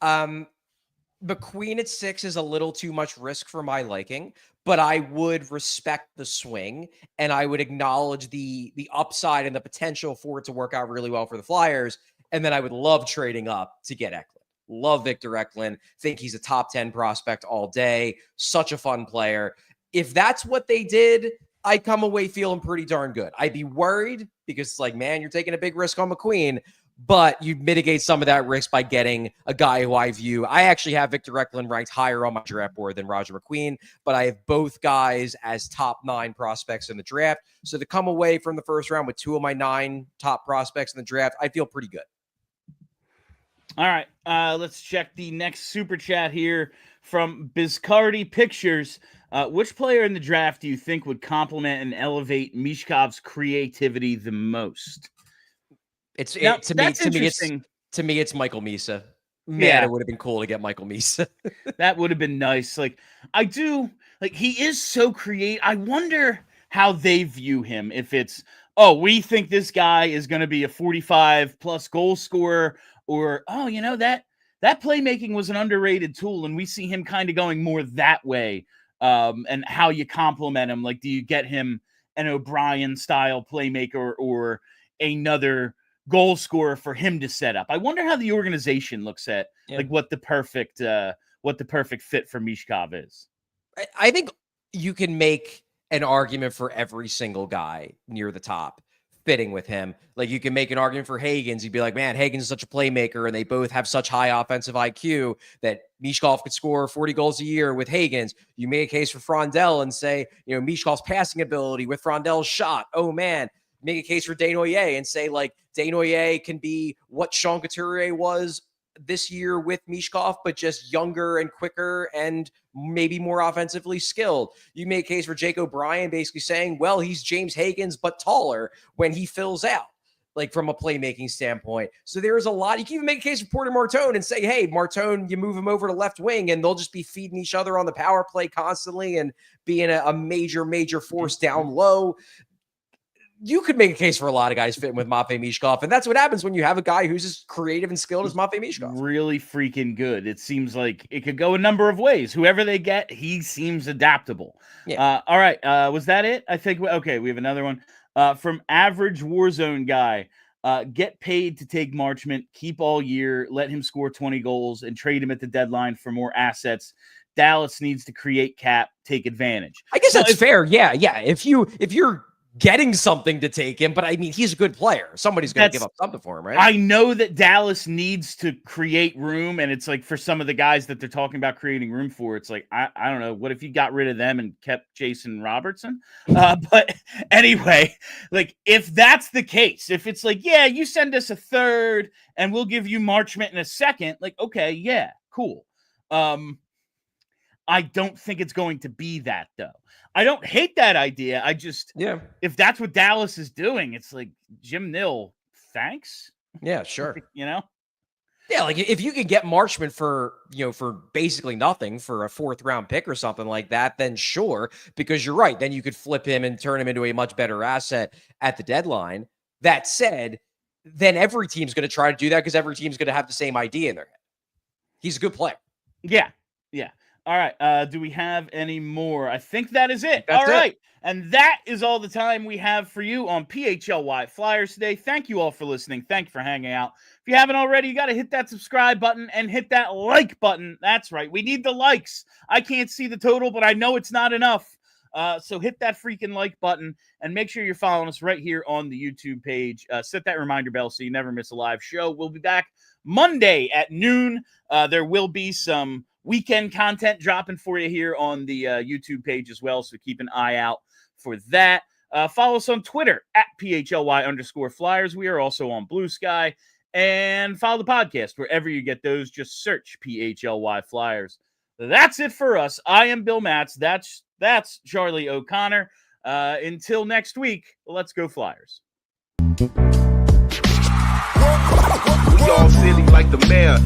[SPEAKER 2] McQueen at 6 is a little too much risk for my liking, but I would respect the swing and I would acknowledge the upside and the potential for it to work out really well for the Flyers. And then I would love trading up to get Eklund. Love Victor Eklund. Think he's a top 10 prospect all day. Such a fun player. If that's what they did, I'd come away feeling pretty darn good. I'd be worried because it's like, man, you're taking a big risk on McQueen, but you'd mitigate some of that risk by getting a guy who I actually have Victor Eklund ranked higher on my draft board than Roger McQueen, but I have both guys as top 9 prospects in the draft. So to come away from the first round with 2 of my 9 top prospects in the draft, I feel pretty good.
[SPEAKER 1] All right, let's check the next super chat here from Bizcardi Pictures. Which player in the draft do you think would complement and elevate Michkov's creativity the most?
[SPEAKER 2] To me, it's Michael Misa. Man, it would have been cool to get Michael Misa.
[SPEAKER 1] That would have been nice. He is so creative. I wonder how they view him. If it's, we think this guy is going to be a 45-plus goal scorer, or, that playmaking was an underrated tool, and we see him kind of going more that way, and how you compliment him. Like, do you get him an O'Brien-style playmaker or another goal scorer for him to set up? I wonder how the organization looks at what the perfect fit for Michkov is.
[SPEAKER 2] I think you can make an argument for every single guy near the top fitting with him. Like, you can make an argument for Hagens. You'd be like, man, Hagens is such a playmaker and they both have such high offensive IQ that Michkov could score 40 goals a year with Hagens. You make a case for Frondell and say, Michkov's passing ability with Frondell's shot. Oh man. Make a case for Desnoyers and say, like, Desnoyers can be what Sean Couturier was this year with Michkov, but just younger and quicker and maybe more offensively skilled. You make a case for Jake O'Brien basically saying, well, he's James Hagens, but taller when he fills out, like, from a playmaking standpoint. So there's a lot. You can even make a case for Porter Martone and say, hey, Martone, you move him over to left wing and they'll just be feeding each other on the power play constantly and being a major force down low. You could make a case for a lot of guys fitting with Matvei Michkov, and that's what happens when you have a guy who's as creative and skilled as Matvei Michkov.
[SPEAKER 1] Really freaking good. It seems like it could go a number of ways. Whoever they get, he seems adaptable. Yeah. All right. Was that it? I think. Okay, we have another one from Average Warzone Guy. Get paid to take Marchment, keep all year, let him score 20 goals, and trade him at the deadline for more assets. Dallas needs to create cap, take advantage.
[SPEAKER 2] I guess that's fair. Yeah. If you're getting something to take him, but I mean, he's a good player. Somebody's going to give up something for him, right?
[SPEAKER 1] I know that Dallas needs to create room, and it's like for some of the guys that they're talking about creating room for, it's like, I don't know, what if you got rid of them and kept Jason Robertson? But anyway, like, if that's the case, if it's like, yeah, you send us a third and we'll give you Marchment in a second, like, okay, yeah, cool. I don't think it's going to be that, though. I don't hate that idea. I just, if that's what Dallas is doing, it's like, Jim Nill, thanks.
[SPEAKER 2] Yeah, sure.
[SPEAKER 1] Yeah,
[SPEAKER 2] like, if you could get Marchment for basically nothing, for a 4th round pick or something like that, then sure, because you're right. Then you could flip him and turn him into a much better asset at the deadline. That said, then every team's going to try to do that because every team's going to have the same idea in their head. He's a good player.
[SPEAKER 1] Yeah. All right. Do we have any more? I think that is it. All right. And that is all the time we have for you on PHLY Flyers today. Thank you all for listening. Thank you for hanging out. If you haven't already, you got to hit that subscribe button and hit that like button. That's right. We need the likes. I can't see the total, but I know it's not enough. So hit that freaking like button and make sure you're following us right here on the YouTube page. Set that reminder bell so you never miss a live show. We'll be back Monday at noon. There will be some weekend content dropping for you here on the YouTube page as well, so keep an eye out for that. Follow us on Twitter at PHLY_Flyers. We are also on Blue Sky, and follow the podcast wherever you get those. Just search PHLY Flyers. That's it for us. I am Bill Matz. That's Charlie O'Connor. Until next week, let's go Flyers.
[SPEAKER 3] We all silly like the mayor.